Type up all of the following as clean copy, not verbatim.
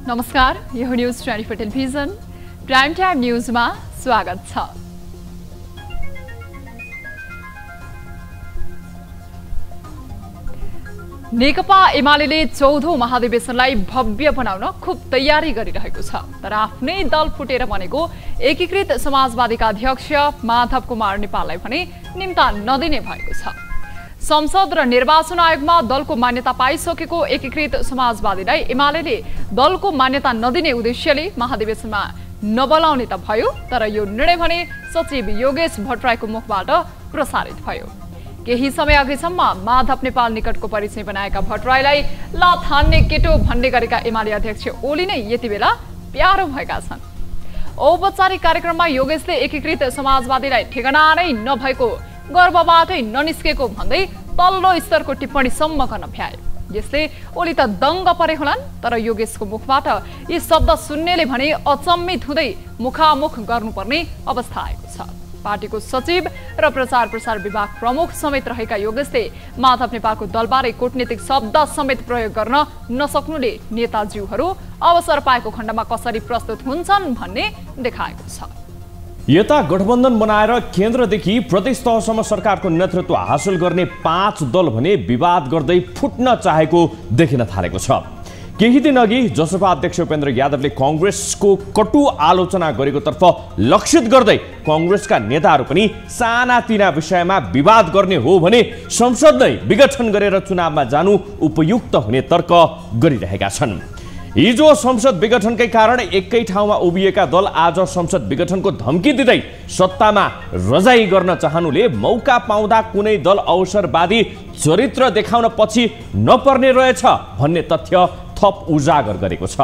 नमस्कार, यो news 24 television prime time न्यूजमा स्वागत छ। नेकपा एमालेले 14औं महाधिवेशनलाई भव्य बनाउन खूब तयारी गरिरहेको छ। तर आफ्नै दल फुटेर बनेको एकीकृत समाजवादीका अध्यक्ष माधव कुमार नेपाललाई भने निम्ता नदिने भएको छ। संसद र निर्वाचन आयोगमा दलको मान्यता पाइसकेको एकीकृत समाजवादीलाई एमालेले दलको मान्यता नदिने उद्देश्यले महाधिवेशनमा नबोलाउने त भयो, तर यो निर्णय भने सचिव योगेश भट्टराईको मुखबाट प्रसारित भयो। केही समय अघिसम्म माधव नेपाल निकटको परिचय बनाएका भट्टराईलाई लाथान्ने केटो भन्ने गरेका एमाले अध्यक्ष ओली नै यति बेला प्यारो भएका छन्। औपचारिक कार्यक्रममा योगेशले एकीकृत समाजवादीलाई ठेगाना नै नभएको, गर्भबाटै ननिस्केको भन्दै तल्लो स्तरको टिप्पणीसम्म गर्न भ्याए। यसले ओली त दङ्ग परे होलान्, तर योगेशको मुखबाट यी शब्द सुन्नेले भने अचम्मित हुँदै मुखामुख गर्नुपर्ने अवस्था आएको छ। पार्टीको सचिव र प्रचार प्रसार विभाग प्रमुख समेत रहेका योगेशले माधव नेपालको दलबारे कूटनीतिक शब्द समेत प्रयोग गर्न नसक्नुले नेताज्यूहरू अवसर पाएको खण्डमा कसरी प्रस्तुत हुन्छन् भन्ने देखाएको छ। यता गठबन्धन बनाएर केन्द्रदेखि प्रदेश तहसम्म सरकारको नेतृत्व हासिल गर्ने 5 दल भने विवाद गर्दै फुट्न चाहेको देखिन थालेको छ। केही दिन अघि जसपा अध्यक्ष उपेन्द्र यादवले कांग्रेसको कटु आलोचना गरेको तर्फ लक्षित गर्दै कांग्रेसका नेताहरू पनि सानातिना विषयमा विवाद गर्ने हो भने संसद नै विघटन गरेर चुनावमा जानु उपयुक्त हुने तर्क गरिरहेका छन्। हिजो संसद विघटनकै कारण एकै ठाउँमा उभिएका दल आज संसद विघटनको धम्की दिँदै सत्तामा रजाई गर्न चाहनुले मौका पाउँदा कुनै दल अवसरवादी चरित्र देखाउन पछि नपर्ने रहेछ भन्ने तथ्य थप उजागर गरेको छ।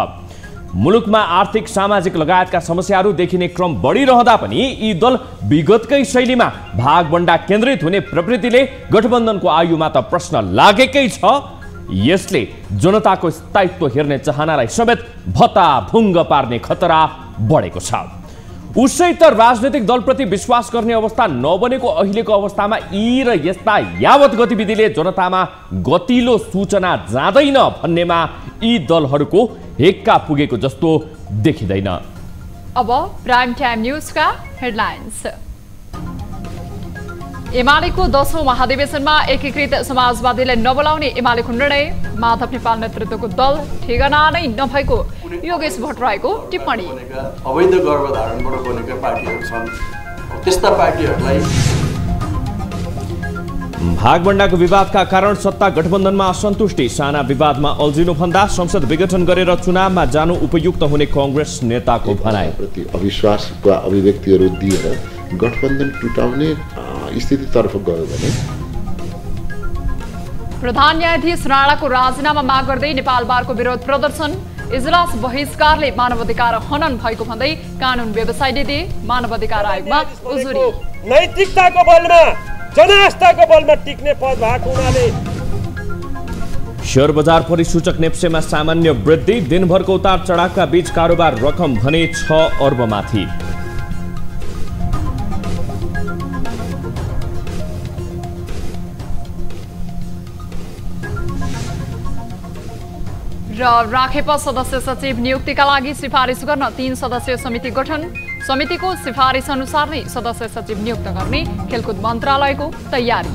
मुलुकमा आर्थिक सामाजिक लगायतका समस्याहरू देखिने क्रम बढिरहँदा पनि यी दल विगतकै शैलीमा भागबण्डा केन्द्रित हुने प्रवृत्तिले गठबन्धनको आयुमा त प्रश्न लागेकै छ। यसले जनताको स्थायित्व हेर्ने चाहनालाई समेत भत्ताभुङ्ग पार्ने खतरा बढेको छ। उसै त राजनैतिक दलप्रति विश्वास गर्ने अवस्था नबनेको अहिलेको अवस्थामा यी र यस्ता यावत गतिविधिले जनतामा गतिलो सूचना जाँदैन भन्नेमा यी दलहरूको हेक्का पुगेको जस्तो देखिँदैन। अब प्राइम टाइम न्यूजका हेडलाइन्स। एमालेको 10औं महाधिवेशनमा एकीकृत समाजवादीलाई नबोलाउने एमालेको निर्णय, माधव नेपाल नेतृत्वको दल ठेगाना नै नभएको योगेश भट्टराईको टिप्पणी। अवैध गर्भधारणबाट बनेका पार्टीहरू छन्, त्यस्ता पार्टीहरूलाई भागबण्डाको विवादका कारण सत्ता गठबन्धनमा असन्तुष्टि, साना विवादमा अल्झिनुभन्दा संसद विघटन गरेर चुनावमा जानु उपयुक्त हुने कांग्रेस नेताको भनाइ। प्रति अविश्वासका अभिव्यक्तिहरू दिएर गठबन्धन टुटाउने स्थितितर्फ गयो भने प्रधान न्यायाधीश राणाको राजीनामा माग गर्दै नेपाल बारको विरोध प्रदर्शन, इजलास बहिष्कारले मानवाधिकार हनन भएको भन्दै कानुन व्यवसायीले दिए मानवाधिकार आयोगमा उजुरी। नैतिकताको बलमा, जनआस्थाको बलमा टिक्ने पद भएको हुनाले शेयर बजार परिसूचक नेप्सेमा सामान्य वृद्धि, दिनभरको उतार चढावका बीच कारोबार रकम भने 6 अर्ब माथि। र राखेपा सदस्य सचिव नियुक्तिका लागि सिफारिस गर्न 3 सदस्यीय समिति गठन, समितिको सिफारिस अनुसार नै सदस्य सचिव नियुक्त गर्ने खेलकुद मन्त्रालयको तयारी।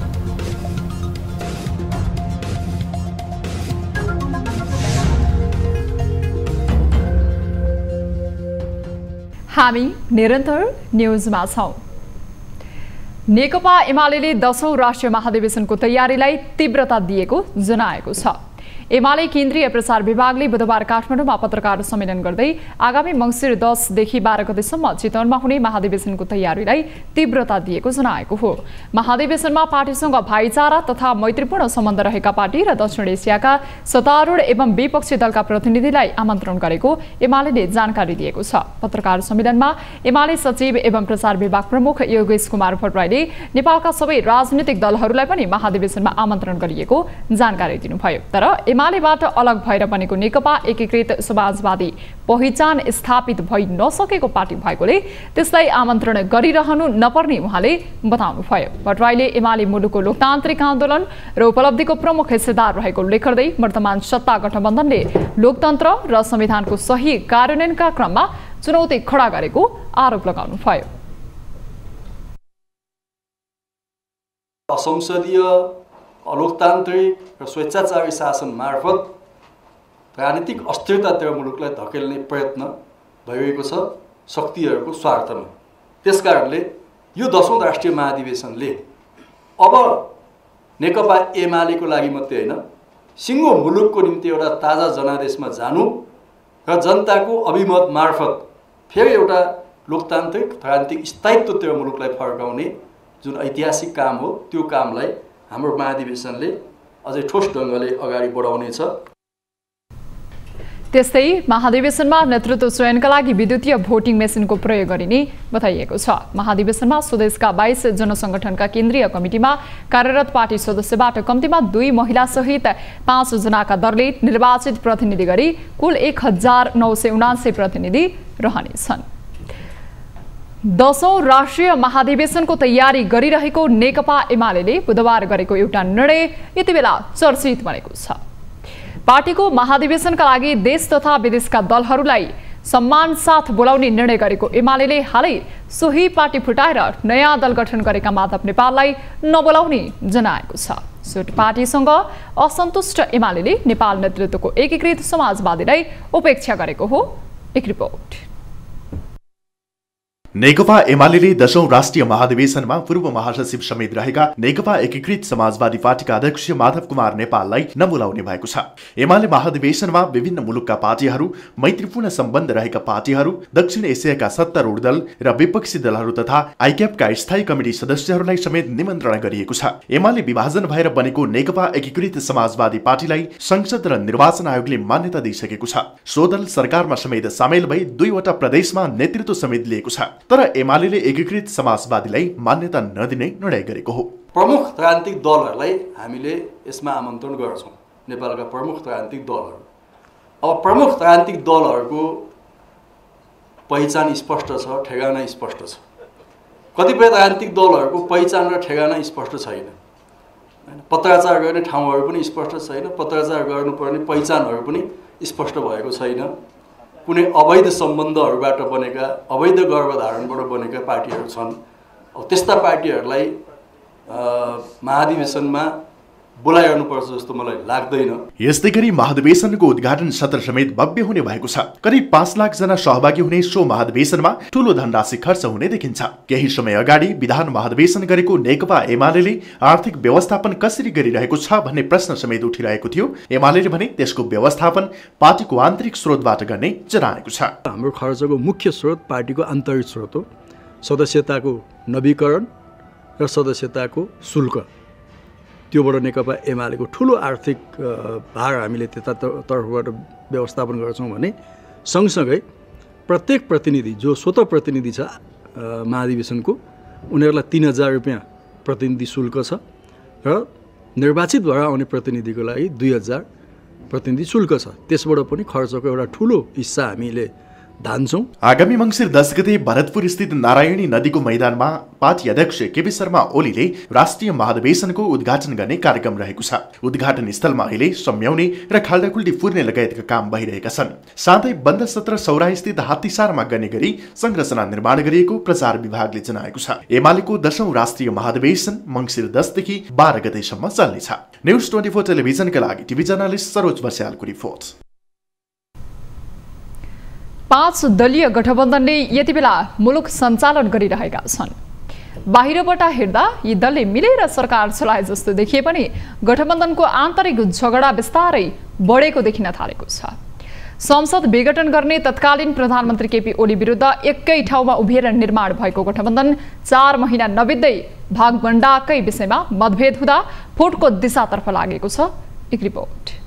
हामी निरन्तर न्यूजमा छौं। नेकपा एमालेले 10औं राष्ट्रिय महाधिवेशनको तयारीलाई तीव्रता दिएको जनाएको छ। एमाले केन्द्रीय प्रचार विभागले बुधबार काठमाडौँमा पत्रकार सम्मेलन गर्दै आगामी मङ्सिर 10 देखि 12 गतेसम्म चितवनमा हुने महाधिवेशनको तयारीलाई तीव्रता दिएको जनाएको हो। महाधिवेशनमा पार्टीसँग भाइचारा तथा मैत्रीपूर्ण सम्बन्ध रहेका पार्टी र दक्षिण एसियाका सत्तारूढ एवं विपक्षी दलका प्रतिनिधिलाई आमन्त्रण गरेको एमालेले जानकारी दिएको छ। पत्रकार सम्मेलनमा एमाले सचिव एवं प्रचार विभाग प्रमुख योगेश कुमार भट्टराईले नेपालका सबै राजनीतिक दलहरूलाई पनि महाधिवेशनमा आमन्त्रण गरिएको जानकारी दिनुभयो। तर एमालेबाट अलग भएर बनेको नेकपा एकीकृत समाजवादी पहिचान स्थापित भइ नसकेको पार्टी भएकोले त्यसलाई आमन्त्रण गरिरहनु नपर्ने उहाँले बताउनुभयो। भट्टराईले एमाले मुलुकको लोकतान्त्रिक आन्दोलन र उपलब्धिको प्रमुख हिस्सेदार रहेको उल्लेख गर्दै वर्तमान सत्ता गठबन्धनले लोकतन्त्र र संविधानको सही कार्यान्वयनका क्रममा चुनौती खडा गरेको आरोप लगाउनुभयो। असंसदीय अलोकतान्त्रिक र स्वेच्छाचारी शासन मार्फत राजनीतिक अस्थिरतातिर मुलुकलाई धकेल्ने प्रयत्न भइरहेको छ शक्तिहरूको स्वार्थमा। त्यसकारणले यो 10औं राष्ट्रिय महाधिवेशनले अब नेकपा एमालेको लागि मात्रै होइन, सिङ्गो मुलुकको निम्ति एउटा ताजा जनादेशमा जानु र जनताको अभिमत मार्फत फेरि एउटा लोकतान्त्रिक राजनीतिक स्थायित्वतिर मुलुकलाई फर्काउने जुन ऐतिहासिक काम हो, त्यो कामलाई हाम्रो महाधिवेशनले अझै ठोस ढङ्गले अगाडि बढाउनेछ। त्यस्तै महाधिवेशनमा नेतृत्व चयनका लागि विद्युतीय भोटिङ मेसिनको प्रयोग गरिने बताइएको छ। महाधिवेशनमा स्वदेशका 22 जनसङ्गठनका केन्द्रीय कमिटीमा कार्यरत पार्टी सदस्यबाट कम्तीमा 2 महिला सहित 5 जनाका दरले निर्वाचित प्रतिनिधि गरी कुल 1979 प्रतिनिधि रहनेछन्। 10औं राष्ट्रिय महाधिवेशनको तयारी गरिरहेको नेकपा एमालेले बुधबार गरेको एउटा निर्णय यति बेला चर्चित बनेको छ। पार्टीको महाधिवेशनका लागि देश तथा विदेशका दलहरूलाई सम्मान साथ बोलाउने निर्णय गरेको एमालेले हालै सोही पार्टी फुटाएर नयाँ दल गठन गरेका माधव नेपाललाई नबोलाउने जनाएको छ। सो पार्टीसँग असन्तुष्ट एमालेले नेपाल नेतृत्वको एकीकृत समाजवादीलाई उपेक्षा गरेको हो। एक रिपोर्ट। नेकपा एमालेले 10औं राष्ट्रिय महाधिवेशनमा पूर्व महासचिव समेत रहेका नेकपा एकीकृत समाजवादी पार्टीका अध्यक्ष माधव कुमार नेपाललाई नबोलाउने भएको छ। एमाले महाधिवेशनमा विभिन्न मुलुकका पार्टीहरू, मैत्रीपूर्ण सम्बन्ध रहेका पार्टीहरू, दक्षिण एसियाका सत्तारूढ दल र विपक्षी दलहरू तथा आइक्यापका स्थायी कमिटी सदस्यहरूलाई समेत निमन्त्रणा गरिएको छ। एमाले विभाजन भएर बनेको नेकपा एकीकृत समाजवादी पार्टीलाई संसद र निर्वाचन आयोगले मान्यता दिइसकेको छ। सो दल सरकारमा समेत सामेल भई 2 वटा प्रदेशमा नेतृत्व समेत लिएको छ। तर एमालेले एकीकृत समाजवादीलाई मान्यता नदिने निर्णय गरेको हो। प्रमुख राजनीतिक दलहरूलाई हामीले यसमा आमन्त्रण गर्छौँ, नेपालका प्रमुख राजनीतिक दलहरू। अब प्रमुख राजनीतिक दलहरूको पहिचान स्पष्ट छ, ठेगाना स्पष्ट छ। कतिपय राजनीतिक दलहरूको पहिचान र ठेगाना स्पष्ट छैन। पत्राचार गर्ने ठाउँहरू पनि स्पष्ट छैन, पत्राचार गर्नुपर्ने पहिचानहरू पनि स्पष्ट भएको छैन। कुनै अवैध सम्बन्धहरूबाट बनेका, अवैध गर्भधारणबाट बनेका पार्टीहरू छन्। अब त्यस्ता पार्टीहरूलाई महाधिवेशनमा बोलाइरहनुपर्छ जस्तो मलाई लाग्दैन। यस्तै गरी महाधिवेशनको उद्घाटन सत्र समेत भव्य हुने भएको छ। करिब 5 लाख जना सहभागी हुने सो महाधिवेशनमा ठूलो धनराशि खर्च हुने देखिन्छ। केही समय अगाडि विधान महाधिवेशन गरेको नेकपा एमालेले आर्थिक व्यवस्थापन कसरी गरिरहेको छ भन्ने प्रश्न समेत उठिरहेको थियो। एमालेले भने त्यसको व्यवस्थापन पार्टीको आन्तरिक स्रोतबाट गर्ने जनाएको छ। हाम्रो खर्चको मुख्य स्रोत पार्टीको आन्तरिक स्रोत हो। सदस्यताको नवीकरण र सदस्यताको शुल्क, त्योबाट नेकपा एमालेको ठुलो आर्थिक भार हामीले त्यतातर्फबाट व्यवस्थापन गर्छौँ भने सँगसँगै प्रत्येक प्रतिनिधि जो स्वतः प्रतिनिधि छ महाधिवेशनको, उनीहरूलाई 3000 रुपियाँ प्रतिनिधि शुल्क छ र निर्वाचित भएर आउने प्रतिनिधिको लागि 2000 प्रतिनिधि शुल्क छ। त्यसबाट पनि खर्चको एउटा ठुलो हिस्सा हामीले धान्छौं। आगामी मङ्सिर 10 गते भरतपुर स्थित नारायणी नदीको मैदानमा पार्टी अध्यक्ष केपी शर्मा ओलीले राष्ट्रिय महाधिवेशनको उद्घाटन गर्ने कार्यक्रम रहेको छ। उद्घाटन स्थलमा अहिले सम्याउने र खाल्डाखुल्डी फुर्ने लगायतका काम भइरहेका छन्। साथै बन्द सत्र सौराह स्थित हात्तीसारमा गर्ने गरी संरचना निर्माण गरिएको प्रचार विभागले जनाएको छ। एमालेको 10औं राष्ट्रिय महाधिवेशन मङ्सिर 10 देखि 12 गतेसम्म चल्नेछ। न्यूज 24 टेलिभिजनका लागि टिभी जर्नलिस्ट सरोज बस्यालको रिपोर्ट। 5 दलीय गठबन्धनले यति बेला मुलुक सञ्चालन गरिरहेका छन्। बाहिरबाट हेर्दा यी दलले मिलेर सरकार चलाए जस्तो देखिए पनि गठबन्धनको आन्तरिक झगडा बिस्तारै बढेको देखिन थालेको छ। संसद विघटन गर्ने तत्कालीन प्रधानमन्त्री केपी ओली विरुद्ध एकै ठाउँमा उभिएर निर्माण भएको गठबन्धन 4 महिना नबित्दै भागभण्डाकै विषयमा मतभेद हुँदा फुटको दिशातर्फ लागेको छ। एक रिपोर्ट।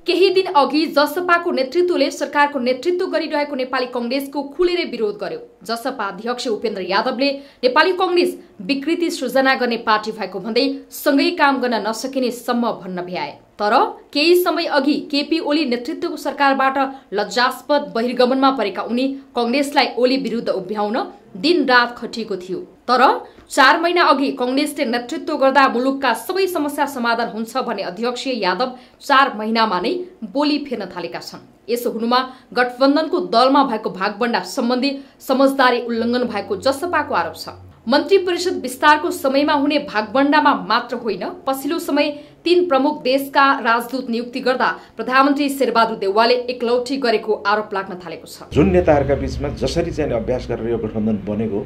केही दिन अघि जसपाको नेतृत्वले सरकारको नेतृत्व गरिरहेको नेपाली कांग्रेसको खुलेरै विरोध गर्यो। जसपा अध्यक्ष उपेन्द्र यादवले नेपाली कांग्रेस विकृति सृजना गर्ने पार्टी भएको भन्दै सँगै काम गर्न नसकिने सम्म भन्न भ्याए। तर केही समय अघि केपी ओली नेतृत्वको सरकारबाट लज्जास्पद बहिर्गमनमा परेका उनी कांग्रेसलाई ओली विरुद्ध उभ्याउन दिन-रात खटिएको थियो। तर 4 महिना अघि कांग्रेसले नेतृत्व गर्दा मुलुकका सबै समस्या समाधान हुन्छ भन्ने अध्यक्ष यादव 4 महिनामा नै बोली फेर्न थालेका छन्। यसो हुनुमा गठबन्धनको दलमा भएको भागबण्डा सम्बन्धी समझदारी उल्लङ्घन भएको जसपाको आरोप छ। मन्त्री परिषद विस्तारको समयमा हुने भागबण्डामा मात्र होइन, पछिल्लो समय 3 प्रमुख देशका राजदूत नियुक्ति गर्दा प्रधानमन्त्री शेरबहादुर देउवाले एकलौटी गरेको आरोप लाग्न थालेको छ। जुन नेताहरूका बीचमा जसरी चाहिँ अभ्यास गरेर यो गठबन्धन बनेको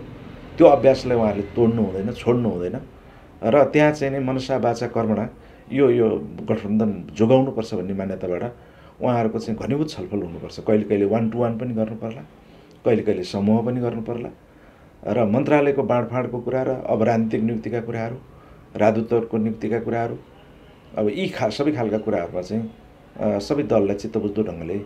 त्यो अभ्यासलाई उहाँहरूले तोड्नु हुँदैन, छोड्नु हुँदैन र त्यहाँ चाहिँ नै मनसा वाचा कर्मणा यो गठबन्धन जोगाउनुपर्छ भन्ने मान्यताबाट उहाँहरूको चाहिँ घनीभूत छलफल हुनुपर्छ। कहिले कहिले 1 to 1 पनि गर्नु पर्ला, कहिले कहिले समूह पनि गर्नु पर्ला र मन्त्रालयको बाँडफाँडको कुरा र अब राजनीतिक नियुक्तिका कुराहरू, राजदूतहरूको नियुक्तिका कुराहरू, अब यी सबै खालका कुराहरूमा चाहिँ सबै दललाई चित्तबुझ्दो ढङ्गले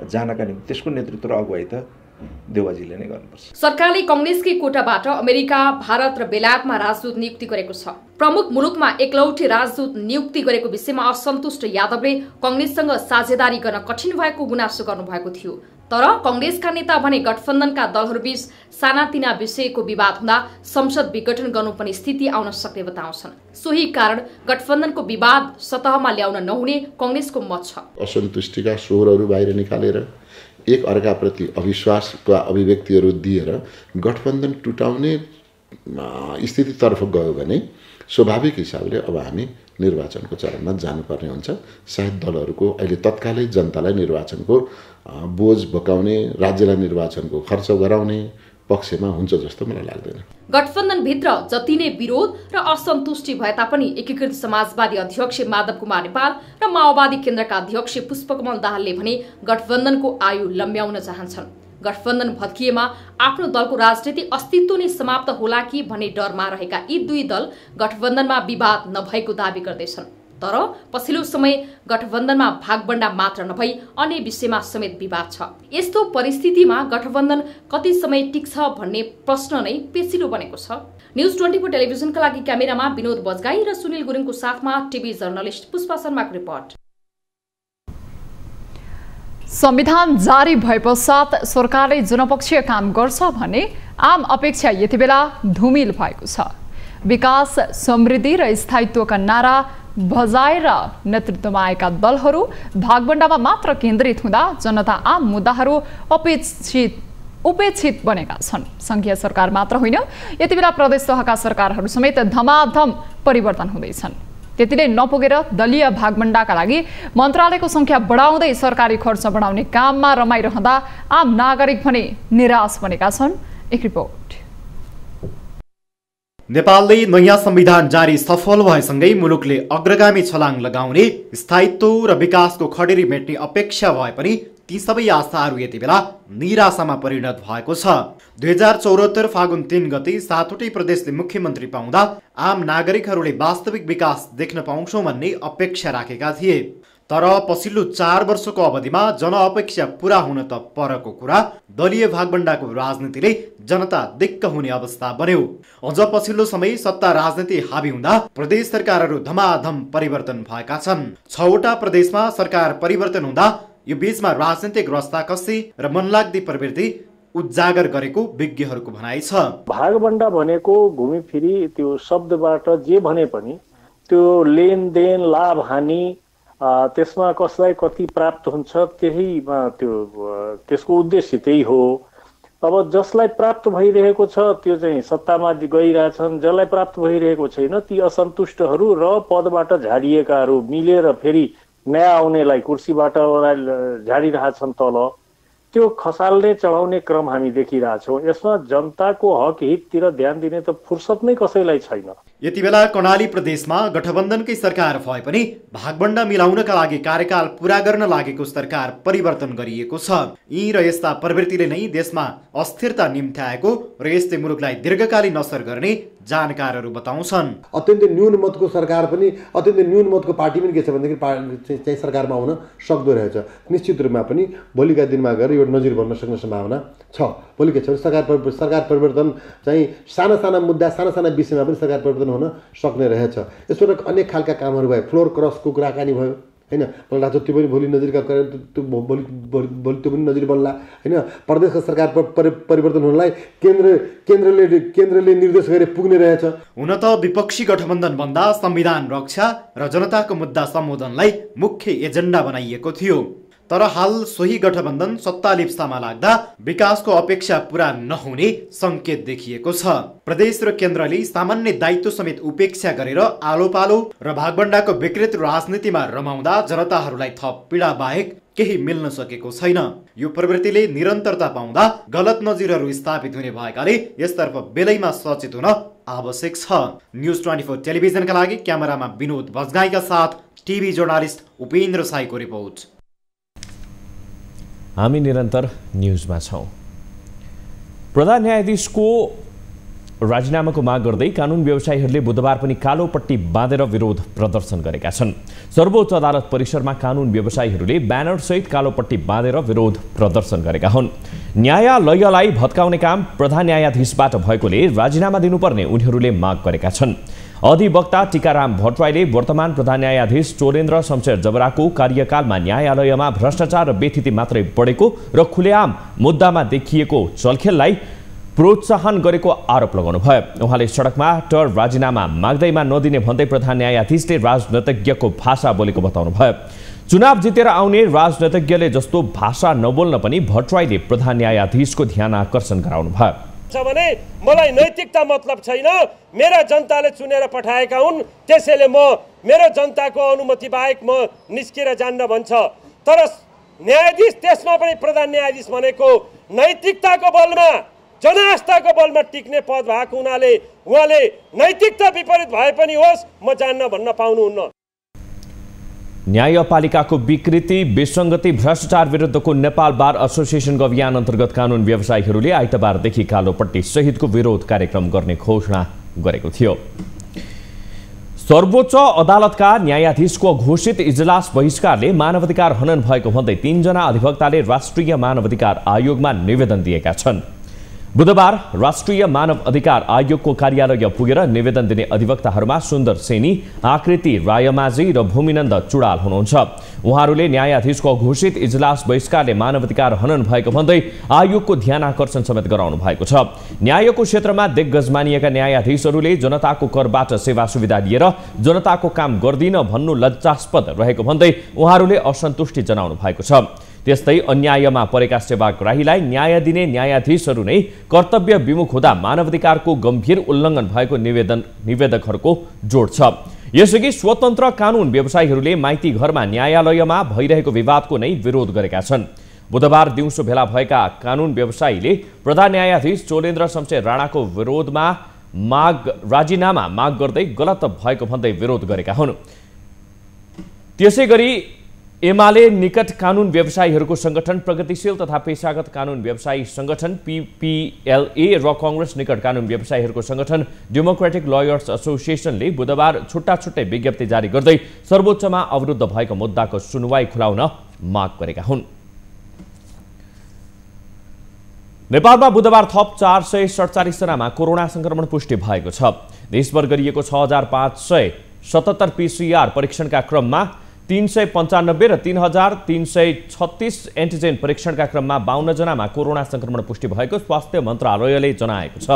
जानका निम्ति त्यसको नेतृत्व र अगुवाई त देउवाजीले नै गर्नुपर्छ। सरकारले कांग्रेसकै कोटाबाट अमेरिका, भारत र बेलायतमा राजदूत नियुक्ति गरेको छ। प्रमुख मुलुकमा एकलौटी राजदूत नियुक्ति गरेको विषयमा असन्तुष्ट यादवले कांग्रेससँग साझेदारी गर्न कठिन भएको गुनासो गर्नुभएको थियो। तर कांग्रेसका नेता भने गठबन्धनका दलहरूबीच सानातिना विषयको विवाद हुँदा संसद विघटन गर्नुपर्ने स्थिति आउन सक्ने बताउँछन्। सोही कारण गठबन्धनको विवाद सतहमा ल्याउन नहुने कांग्रेसको मत छ। असन्तुष्टिका स्वरहरू बाहिर निकालेर एक अर्काप्रति अविश्वासका अभिव्यक्तिहरू दिएर गठबन्धन टुटाउने स्थितितर्फ गयो भने स्वाभाविक हिसाबले अब हामी निर्वाचनको चरणमा जानुपर्ने हुन्छ। सायद दलहरूको अहिले तत्कालै जनतालाई निर्वाचनको बोझ बोकाउने, राज्यलाई निर्वाचनको खर्च गराउने पक्षमा हुन्छ जस्तो मलाई लाग्दैन। गठबन्धनभित्र जति नै विरोध र असन्तुष्टि भए तापनि एकीकृत समाजवादी अध्यक्ष माधव कुमार नेपाल र माओवादी केन्द्रका अध्यक्ष पुष्पकमल दाहालले भने गठबन्धनको आयु लम्ब्याउन चाहन्छन्। गठबन्धन भत्किएमा आफ्नो दलको राजनीतिक अस्तित्व नै समाप्त होला कि भन्ने डरमा रहेका यी दुई दल गठबन्धनमा विवाद नभएको दावी गर्दैछन्। तर पछिल्लो समय गठबन्धनमा भागबण्डा मात्र नभई अन्य विषयमा समेत विवाद छ। यस्तो परिस्थितिमा गठबन्धन कति समय टिक्छ भन्ने प्रश्न नै पेचिलो बनेको छ। न्यूज 24 टेलिभिजनका लागि क्यामेरामा विनोद बजगाई र सुनिल गुरुङको साथमा टिभी जर्नलिस्ट पुष्पा शर्माको रिपोर्ट। संविधान जारी भए पश्चात सरकारले जनपक्षीय काम गर्छ भन्ने आम अपेक्षा यति बेला धुमिल भएको छ। विकास, समृद्धि र स्थायित्वका नारा बजाएर नेतृत्वमा आएका दलहरू भागबण्डामा मात्र केन्द्रित हुँदा जनता आम मुद्दाहरू उपेक्षित बनेका छन्। संघीय सरकार मात्र होइन, यति बेला प्रदेश तहका सरकारहरू समेत धमाधम परिवर्तन हुँदैछन्। त्यति नै नपुगेर दलीय भागबण्डाका लागि मन्त्रालयको संख्या बढाउँदै सरकारी खर्च बढाउने काममा रमाइरहँदा आम नागरिक भने निराश बनेका छन्। एक रिपोर्ट। नेपालले नयाँ संविधान जारी सफल भएसँगै मुलुकले अग्रगामी छलाङ लगाउने, स्थायित्व र विकासको खडेरी मेट्ने अपेक्षा भए पनि ती सबै आशाहरू यति बेला निराशामा परिणत भएको छ। 2074 फागुन 3 गते 7वटै प्रदेशले मुख्यमन्त्री पाउँदा आम नागरिकहरूले वास्तविक विकास देख्न पाउँछौं भन्ने अपेक्षा राखेका थिए। तर पछिल्लो 4 वर्षको अवधिमा जनअपेक्षा पूरा हुन त परको कुरा, दलीय भागबण्डाको राजनीतिले जनता दिक्क हुने अवस्था बन्यो। अझ पछिल्लो समय सत्ता राजनीति हावी हुँदा प्रदेश सरकारहरू धमाधम परिवर्तन भएका छन्। 6वटा प्रदेशमा सरकार परिवर्तन हुँदा यो बीचमा राजनीतिक रस्ताकसी र मनलाग्दी प्रवृत्ति उजागर गरेको विज्ञहरूको भनाइ छ। भागबण्डा भनेको घुमिफिरी त्यो शब्दबाट जे भने पनि त्यो लेनदेन, लाभ हानि, त्यसमा कसलाई कति प्राप्त हुन्छ त्यसको उद्देश्य त्यही हो। अब जसलाई प्राप्त भइरहेको छ त्यो चाहिँ सत्तामा गइरहेछन्, जसलाई प्राप्त भइरहेको छैन ती असन्तुष्टहरू र पदबाट झाडिएकाहरू मिलेर फेरि नयाँ आउनेलाई कुर्सीबाट झाडिरहेछन् तल। त्यो खसाल्ने चढाउने क्रम हामी देखिरहेछौँ। यसमा जनताको हक हिततिर ध्यान दिने त फुर्सद नै कसैलाई छैन। यति बेला कर्णाली प्रदेशमा गठबन्धनकै सरकार भए पनि भागबण्डा मिलाउनका लागि कार्यकाल पूरा गर्न लागेको सरकार परिवर्तन गरिएको छ। यी र यस्ता प्रवृत्तिले नै देशमा अस्थिरता निम्त्याएको र यसले मुलुकलाई दीर्घकालीन असर गर्ने जानकारहरू बताउँछन्। अत्यन्तै न्यून मतको सरकार पनि अत्यन्तै न्यून मतको पार्टी पनि के छ भनेदेखि चाहिँ सरकारमा आउन सक्दो रहेछ। निश्चित रूपमा पनि भोलिका दिनमा गएर यो नजिर बन्न सक्ने सम्भावना छ। भोलि के छ भने सरकार परिवर्तन चाहिँ साना मुद्दा साना विषयमा पनि सरकार परिवर्तन हुन सक्ने रहेछ। यसबाट अनेक खालका कामहरू भयो, फ्लोर क्रसको कुराकानी भयो हैन, मलाई लाग्छ त्यो पनि भोलि नजिरका भोलि त्यो पनि नजिर बन्ला हैन। प्रदेशका सरकार परिवर्तन हुनलाई केन्द्रले निर्देश गरे पुग्ने रहेछ। हुन त विपक्षी गठबन्धन भन्दा संविधान रक्षा र जनताको मुद्दा सम्बोधनलाई मुख्य एजेन्डा बनाइएको थियो। तर हाल सोही गठबन्धन सत्ता लिप्सामा लाग्दा विकासको अपेक्षा पूरा नहुने संकेत देखिएको छ। प्रदेश र केन्द्रले सामान्य दायित्व समेत उपेक्षा गरेर आलो पालो र भागभण्डाको विकृत राजनीतिमा रमाउँदा जनताहरूलाई थप पीडा बाहेक केही मिल्न सकेको छैन। यो प्रवृत्तिले निरन्तरता पाउँदा गलत नजिरहरू स्थापित हुने भएकाले यसतर्फ बेलैमा सचेत हुन आवश्यक छ। न्युज 24 टेलिभिजनका लागि क्यामेरामा विनोद बजगाईका साथ TV journalist Upendra psycho report. हामी निरन्तर न्युजमा छौं। प्रधान न्यायाधीशको राजीनामाको माग गर्दै कानुन व्यवसायीहरूले बुधबार पनि कालो पट्टी बाँधेर विरोध प्रदर्शन गरेका छन्। सर्वोच्च अदालत परिसरमा कानुन व्यवसायीहरूले ब्यानर सहित कालो पट्टी बाँधेर विरोध प्रदर्शन गरेका हुन्। न्यायालयलाई भत्काउने काम प्रधान न्यायाधीशबाट भएकोले राजीनामा दिनुपर्ने उनीहरूले माग गरेका छन्। अधिवक्ता टीकाराम भट्टराईले वर्तमान प्रधान न्यायाधीश चोरेन्द्र शमशेर जबराको कार्यकालमा न्यायालयमा भ्रष्टाचार र बेथिति मात्रै बढेको र खुलेआम मुद्दामा देखिएको चलखेललाई प्रोत्साहन गरेको आरोप लगाउनुभयो। उहाँले सडकमा राजीनामा माग्दैमा नदिने भन्दै प्रधान न्यायाधीशले राजनीतिज्ञको भाषा बोलेको बताउनुभयो। चुनाव जितेर आउने राजनीतिज्ञले जस्तो भाषा नबोल्न पनि भट्टराईले प्रधान न्यायाधीशको ध्यान आकर्षण गराउनुभयो। भने मलाई नैतिकता मतलब छैन, मेरा जनताले चुनेर पठाएका हुन्, त्यसैले म मेरो जनताको अनुमति बाहेक म निस्केर जान्न भन्छ। तर न्यायाधीश, त्यसमा पनि प्रधान न्यायाधीश भनेको नैतिकताको बलमा जनआस्थाको बलमा टिक्ने पद भएको हुनाले उहाँले नैतिकता विपरीत भए पनि होस् म जान्न भन्न पाउनुहुन्न। न्यायपालिकाको विकृति, विसङ्गति, भ्रष्टाचार विरुद्धको नेपाल बार एसोसिएसनको अभियान अन्तर्गत कानुन व्यवसायीहरूले आइतबारदेखि कालोपट्टी सहितको विरोध कार्यक्रम गर्ने घोषणा गरेको थियो। सर्वोच्च अदालतका न्यायाधीशको घोषित इजलास बहिष्कारले मानवाधिकार हनन भएको भन्दै 3 जना अधिवक्ताले राष्ट्रिय मानवाधिकार आयोगमा निवेदन दिएका छन्। बुधबार राष्ट्रिय मानव अधिकार आयोगको कार्यालय पुगेर निवेदन दिने अधिवक्ताहरूमा सुन्दर सेनी, आकृति रायमाझी र भूमिनन्द चुडाल हुनुहुन्छ। उहाँहरूले न्यायाधीशको घोषित इजलास बहिष्कारले मानवाधिकार हनन भएको भन्दै आयोगको ध्यान आकर्षण समेत गराउनु भएको छ। न्यायको क्षेत्रमा दिग्गज मानिएका न्यायाधीशहरूले जनताको करबाट सेवा सुविधा लिएर जनताको काम गर्दिन भन्नु लज्जास्पद रहेको भन्दै उहाँहरूले असन्तुष्टि जनाउनु भएको छ। त्यस्तै अन्यायमा परेका सेवाग्राहीलाई न्याय दिने न्यायाधीशहरू नै कर्तव्य विमुख हुँदा मानवाधिकारको गम्भीर उल्लङ्घन भएको निवेदकहरूको जोड छ। यसअघि स्वतन्त्र कानुन व्यवसायीहरूले माइती घरमा न्यायालयमा भइरहेको विवादको नै विरोध गरेका छन्। बुधबार दिउँसो भेला भएका कानुन व्यवसायीले प्रधान न्यायाधीश चोलेन्द्र शमशेर राणाको विरोधमा राजीनामा माग गर्दै गलत भएको भन्दै विरोध गरेका हुन्। त्यसैगरी एमाले निकट कानुन व्यवसायीहरूको संगठन प्रगतिशील तथा पेशागत कानुन व्यवसायी संगठन PPLA र कांग्रेस निकट कानुन व्यवसायीहरूको संगठन डेमोक्रेटिक लयर्स एसोसिएसनले बुधबार छुट्टा छुट्टै विज्ञप्ति जारी गर्दै सर्वोच्चमा अवरुद्ध भएको मुद्दाको सुनवाई खुलाउन माग गरेका हुन्। नेपालमा बुधबार थप 447 जनामा कोरोना संक्रमण पुष्टि भएको छ। देशभर गरिएको 6577 PCR परीक्षणका क्रममा 395 र 3336 एन्टिजेन परीक्षणका क्रममा 52 जनामा कोरोना संक्रमण पुष्टि भएको स्वास्थ्य मन्त्रालयले जनाएको छ।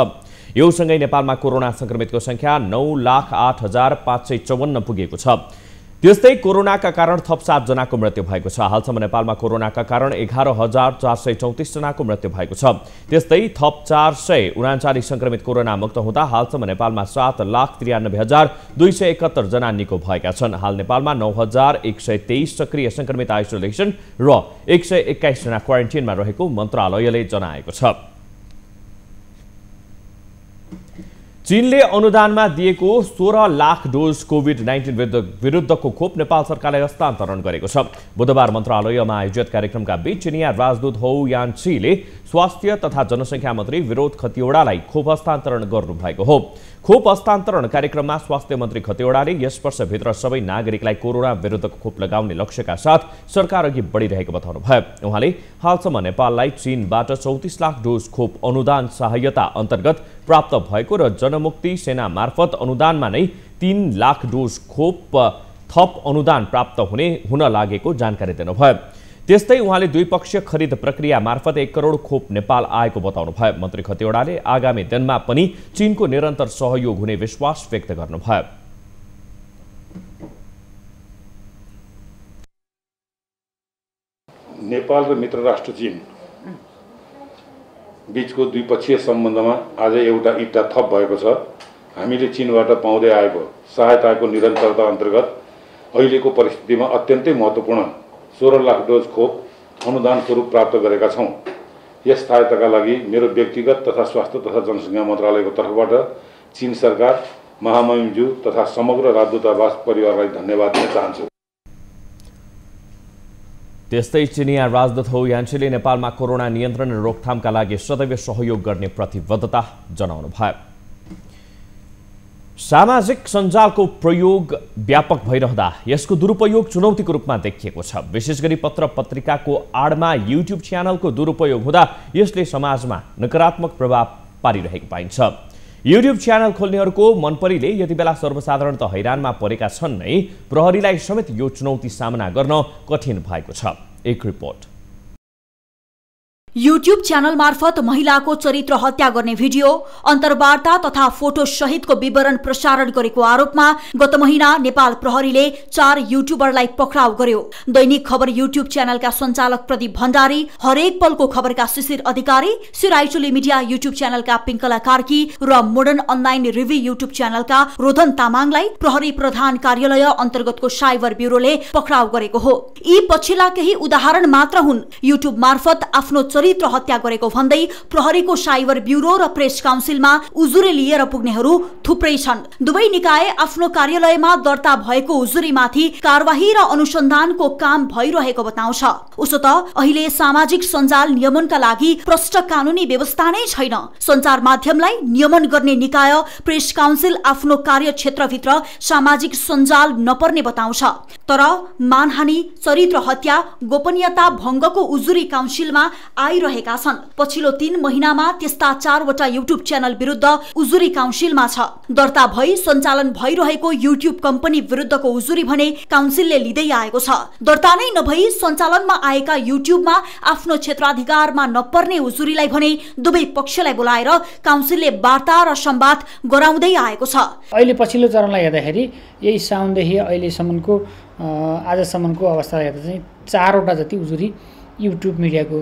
यो सँगै नेपालमा कोरोना संक्रमितको संख्या 9,08,554 पुगेको छ। त्यस्तै कोरोनाका कारण थप 7 जनाको मृत्यु भएको छ। हालसम्म नेपालमा कोरोनाका कारण 11,434 जनाको मृत्यु भएको छ। त्यस्तै थप 439 संक्रमित कोरोना मुक्त हुँदा हालसम्म नेपालमा 7,93,271 जना निको भएका छन्। हाल नेपालमा 9,123 सक्रिय संक्रमित आइसोलेसन र 121 जना क्वारेन्टिनमा रहेको मन्त्रालयले जनाएको छ। चीनले अनुदानमा दिएको 16 लाख डोज कोभिड-19 विरुद्धको खोप नेपाल सरकारलाई हस्तान्तरण गरेको छ। बुधबार मन्त्रालयमा आयोजित कार्यक्रमका बीच चिनिया राजदूत हौ यानसीले स्वास्थ्य तथा जनसङ्ख्या मन्त्री विरोध खतिवडालाई खोप हस्तान्तरण गर्नुभएको हो। खोप हस्तान्तरण कार्यक्रममा स्वास्थ्य मन्त्री खतिवडाले यस वर्षभित्र सबै नागरिकलाई कोरोना विरुद्धको खोप लगाउने लक्ष्यका साथ सरकार अघि बढिरहेको बताउनुभयो। उहाँले हालसम्म नेपाललाई चीनबाट 34 लाख डोज खोप अनुदान सहायता अन्तर्गत प्राप्त भएको र जनमुक्ति सेना मार्फत अनुदानमा नै 3 लाख डोज खोप थप अनुदान प्राप्त हुन लागेको जानकारी दिनुभयो। त्यस्तै उहाँले द्विपक्षीय खरिद प्रक्रिया मार्फत 1 करोड खोप नेपाल आएको बताउनुभयो। मन्त्री खतिवडाले आगामी दिनमा पनि चीनको निरन्तर सहयोग हुने विश्वास व्यक्त गर्नुभयो। नेपाल र मित्र राष्ट्र चीन बीचको द्विपक्षीय सम्बन्धमा आज एउटा इट्टा थप भएको छ। हामीले चीनबाट पाउँदै आएको सहायताको निरन्तरता अन्तर्गत अहिलेको परिस्थितिमा अत्यन्तै महत्त्वपूर्ण 16 लाख डोज खोप अनुदान स्वरूप प्राप्त गरेका छौँ। यस सहायताका लागि मेरो व्यक्तिगत तथा स्वास्थ्य तथा जनसङ्ख्या मन्त्रालयको तर्फबाट चीन सरकार, महामहिमज्यू तथा समग्र राजदूतावास परिवारलाई धन्यवाद दिन चाहन्छु। त्यस्तै चिनिया राजदूत हो यान्सीले नेपालमा कोरोना नियन्त्रण र रोकथामका लागि सदैव सहयोग गर्ने प्रतिबद्धता जनाउनु भयो। सामाजिक सञ्जालको प्रयोग व्यापक भइरहँदा यसको दुरुपयोग चुनौतीको रूपमा देखिएको छ। विशेष गरी पत्र पत्रिकाको आडमा युट्युब च्यानलको दुरुपयोग हुँदा यसले समाजमा नकारात्मक प्रभाव पारिरहेको पाइन्छ। युट्युब च्यानल खोल्नेहरूको मनपरीले यति बेला सर्वसाधारण त हैरानमा परेका छन् नै, प्रहरीलाई समेत यो चुनौती सामना गर्न कठिन भएको छ। एक रिपोर्ट। युट्युब च्यानल मार्फत महिलाको चरित्र हत्या गर्ने भिडियो, अन्तर्वार्ता तथा फोटो सहितको विवरण प्रसारण गरेको आरोपमा गत महिना नेपाल प्रहरीले 4 युट्युबरलाई पक्राउ गर्यो। दैनिक खबर युट्युब च्यानलका सञ्चालक प्रदीप भण्डारी, हरेक पलको खबरका शिशिर अधिकारी, सिराइचुली मिडिया युट्युब च्यानलका पिङ्कला कार्की र मोडर्न अनलाइन रिभ्यू युट्युब च्यानलका रोधन तामाङलाई प्रहरी प्रधान कार्यालय अन्तर्गतको साइबर ब्युरोले पक्राउ गरेको हो। यी पछिल्ला केही उदाहरण मात्र हुन्। युट्युब मार्फत आफ्नो चरित्र हत्या गरेको भन्दै प्रहरीको साइबर ब्युरो र प्रेस काउन्सिलमा उजुरी लिएर पुग्नेहरू थुप्रै छन्। दुवै निकाय आफ्नो कार्यालयमा दर्ता भएको उजुरीमाथि कारबाही र अनुसन्धानको काम भइरहेको बताउँछ। उसो त अहिले सामाजिक सञ्जाल नियमनका लागि प्रष्ट कानुनी व्यवस्था नै छैन। सञ्चार माध्यमलाई नियमन गर्ने निकाय प्रेस काउन्सिल आफ्नो कार्यक्षेत्रभित्र सामाजिक सञ्जाल नपर्ने बताउँछ। तर मानहानि, चरित्र हत्या, गोपनीयता भङ्गको उजुरी काउन्सिलमा आइरहेका छन्। पछिल्लो 3 महिनामा त्यस्ता 4 वटा युट्युब च्यानल विरुद्ध उजुरी काउन्सिलमा छ। दर्ता भई सञ्चालन भइरहेको युट्युब कम्पनी विरुद्धको उजुरी भने काउन्सिलले लिँदै आएको छ। दर्ता नै नभई सञ्चालनमा आएका युट्युबमा आफ्नो क्षेत्राधिकारमा नपर्ने उजुरीलाई भने दुवै पक्षलाई बोलाएर काउन्सिलले वार्ता र संवाद गराउँदै आएको छ। अहिले पछिल्लो चरणलाई हेर्दाखेरि यही साउनदेखि अहिलेसम्मको आजसम्मको अवस्था हेर्दा चाहिँ 4 वटा जति उजुरी युट्युब मिडियाको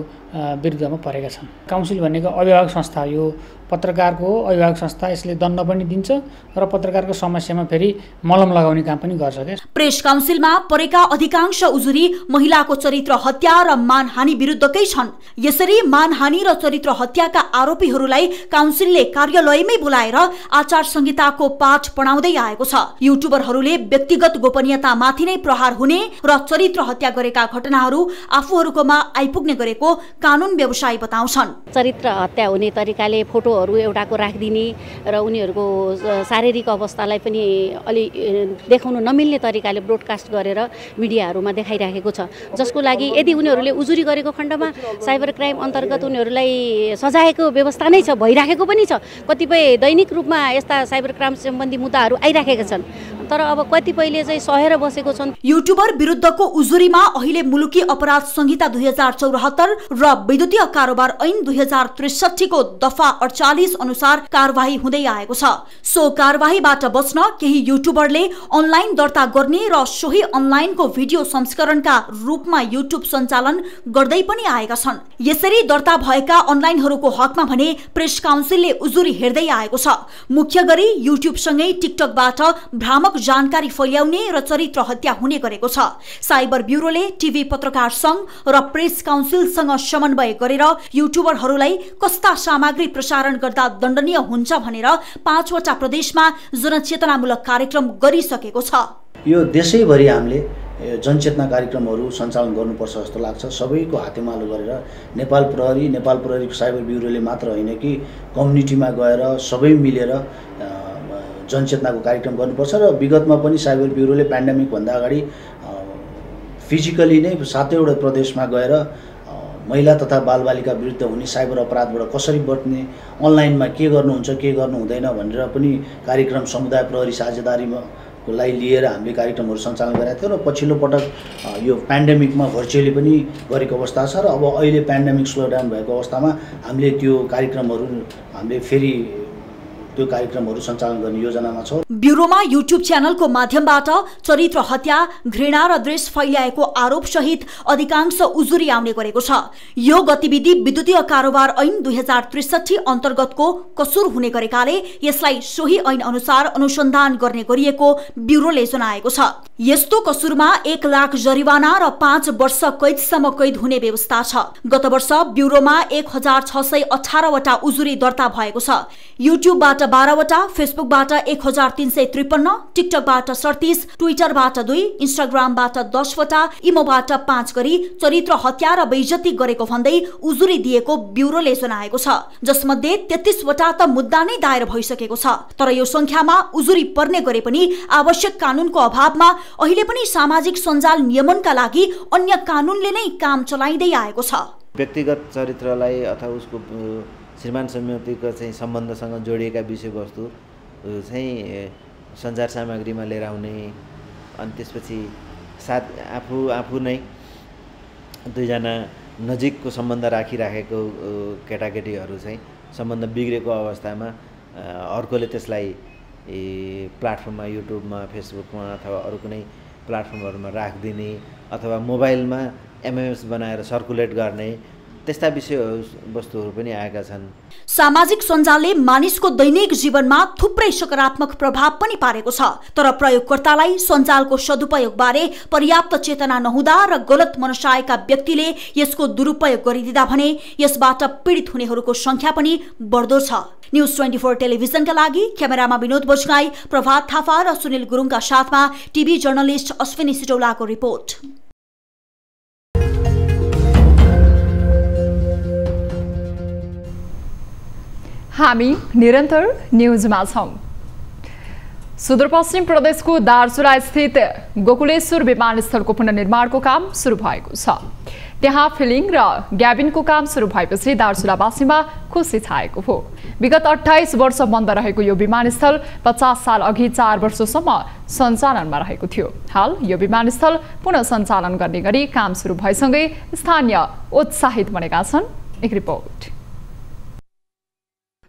विरुद्धमा परेका छन्। काउन्सिल भनेको अभिभावक संस्था, यो पत्रकारको अभिभावक संस्था, यसले दण्ड पनि दिन्छ र पत्रकारको समस्यामा फेरि मलम लगाउने काम पनि गर्छ के। प्रेस काउन्सिलमा परेका अधिकांश उजुरी महिलाको चरित्र हत्या र मानहानि विरुद्धकै छन्। यसरी मानहानि र चरित्र हत्याका आरोपीहरूलाई काउन्सिलले कार्यालयमै बोलाएर आचार संहिताको पाठ पढाउँदै आएको छ। युट्युबरहरूले व्यक्तिगत गोपनीयतामाथि नै प्रहार हुने र चरित्र हत्या गरेका घटनाहरू आफूहरूकोमा आइपुग्ने गरेको कानुन व्यवसायी बताउँछन्। चरित्र हत्या हुने तरिकाले फोटोहरू एउटाको राखिदिने र उनीहरूको शारीरिक अवस्थालाई पनि अलि देखाउन नमिल्ने तरिकाले ब्रोडकास्ट गरेर मिडियाहरूमा देखाइराखेको छ, जसको लागि यदि उनीहरूले उजुरी गरेको खण्डमा साइबर क्राइम अन्तर्गत उनीहरूलाई सजायको व्यवस्था नै छ, भइराखेको पनि छ। कतिपय दैनिक रूपमा यस्ता साइबर क्राइम सम्बन्धी मुद्दाहरू आइराखेका छन्, तर अब कतिपयले चाहिँ सहेर बसेको छन्। युट्युबर विरुद्धको उजुरीमा अहिले मुलुकी अपराध संहिता 2074 र विद्युतीय कारोबार ऐन 2063 को दफा 48 अनुसार कारबाही हुँदै आएको छ। सो कारबाहीबाट बच्न केही युट्युबरले अनलाइन दर्ता गर्ने र सोही अनलाइनको भिडियो संस्करणका रूपमा युट्युब सञ्चालन गर्दै पनि आएका छन्। यसरी दर्ता भएका अनलाइनहरूको हकमा भने प्रेस काउन्सिलले उजुरी हेर्दै आएको छ। मुख्य गरी युट्युबसँगै टिकटकबाट भ्रामक जानकारी फैल्याउने र चरित्र हत्या हुने गरेको छ। साइबर ब्युरोले टिभी पत्रकार संघ र प्रेस काउन्सिलसँग समन्वय गरेर युट्युबरहरूलाई कस्ता सामग्री प्रसारण गर्दा दण्डनीय हुन्छ भनेर 5 वटा प्रदेशमा जनचेतनामूलक कार्यक्रम गरिसकेको छ। यो देशैभरि हामीले जनचेतना कार्यक्रमहरू सञ्चालन गर्नुपर्छ जस्तो लाग्छ। सबैको हातेमालो गरेर नेपाल प्रहरीको साइबर ब्युरोले मात्र होइन कि कम्युनिटीमा गएर सबै मिलेर जनचेतनाको कार्यक्रम गर्नुपर्छ। र विगतमा पनि साइबर ब्युरोले पेन्डेमिकभन्दा अगाडि फिजिकली नै 7वटा प्रदेशमा गएर महिला तथा बालबालिका विरुद्ध हुने साइबर अपराधबाट कसरी बच्ने, अनलाइनमा के गर्नुहुन्छ के गर्नु हुँदैन भनेर पनि कार्यक्रम समुदाय प्रहरी साझेदारीमा लाई लिएर हामीले कार्यक्रमहरू सञ्चालन गरेका थियौँ। र पछिल्लो पटक यो पेन्डेमिकमा भर्चुअली पनि गरेको अवस्था छ। र अब अहिले पेन्डेमिक स्लोडाउन भएको अवस्थामा हामीले त्यो कार्यक्रमहरू फेरि त्यो कार्यक्रमहरू सञ्चालन गर्ने योजनामा छौँ। ब्युरोमा युट्युब च्यानलको माध्यमबाट चरित्र हत्या, घृणा र द्वेष फैल्याएको आरोप सहित अधिकांश उजुरी आउने गरेको छ। यो गतिविधि विद्युतीय कारोबार ऐन 2063 अन्तर्गतको कसुर हुने गरेकाले यसलाई सोही ऐन अनुसार अनुसन्धान गर्ने गरिएको ब्युरोले जनाएको छ। यस्तो कसुरमा 1 लाख जरिवाना र 5 वर्ष कैदसम्म कैद हुने व्यवस्था छ। गत वर्ष ब्युरोमा 1618 वटा उजुरी दर्ता भएको छ। युट्युबबाट 12 वटा, फेसबुकबाट 1353, टिकटकबाट 37, ट्विटरबाट 2, इन्स्टाग्रामबाट 10 वटा, इमोबाट 5 गरी चरित्र हत्या र बेइज्जती गरेको भन्दै उजुरी दिएको ब्युरोले जनाएको छ। जसमध्ये 33 वटा त मुद्दा नै दायर भइसकेको छ। तर यो संख्यामा उजुरी पर्ने गरे पनि आवश्यक कानूनको अभावमा अहिले पनि सामाजिक सञ्जाल नियमनका लागि अन्य कानूनले नै काम चलाइदै आएको छ। व्यक्तिगत चरित्रलाई अथवा उसको श्रीमान सम्बन्धीको चाहिँ सम्बन्धसँग जोडिएका विषयवस्तु चाहिँ सञ्चार सामग्रीमा लिएर आउने, अनि त्यसपछि आफू नै दुईजना नजिकको सम्बन्ध राखिराखेको केटाकेटीहरू चाहिँ सम्बन्ध बिग्रेको अवस्थामा अर्कोले त्यसलाई प्लेटफर्ममा, युट्युबमा, फेसबुकमा अथवा अरू कुनै प्लेटफर्महरूमा राखिदिने अथवा मोबाइलमा एमएमएस बनाएर सर्कुलेट गर्ने, त्यस्ता विषयवस्तुहरू पनि आएका छन्। सामाजिक सञ्जालले मानिसको दैनिक जीवनमा थुप्रै सकारात्मक प्रभाव पनि पारेको छ। तर प्रयोगकर्तालाई सञ्जालको सदुपयोगबारे पर्याप्त चेतना नहुँदा र गलत मनसायका व्यक्तिले यसको दुरुपयोग गरिदिँदा भने यसबाट पीडित हुनेहरूको संख्या पनि बढ्दो छ। न्युज 24 टेलिभिजनका लागि क्यामेरामा विनोद बजगाई, प्रभात थापा र सुनिल गुरुङका साथमा टिभी जर्नलिस्ट अश्विनी सिटौलाको रिपोर्ट। हामी निरन्तर न्युजमा छौं। सुदूरपश्चिम प्रदेशको दार्चुला स्थित गोकुलेश्वर विमानस्थलको पुनर्निर्माणको काम सुरु भएको छ। त्यहाँ फिलिङ र ग्याबिनको काम सुरु भएपछि दार्चुलावासीमा खुसी छाएको हो। विगत 28 वर्ष बन्द रहेको यो विमानस्थल 50 साल अघि 4 वर्षसम्म सञ्चालनमा रहेको थियो। हाल यो विमानस्थल पुनः सञ्चालन गर्ने गरी काम सुरु भएसँगै स्थानीय उत्साहित बनेका छन्। एक रिपोर्ट।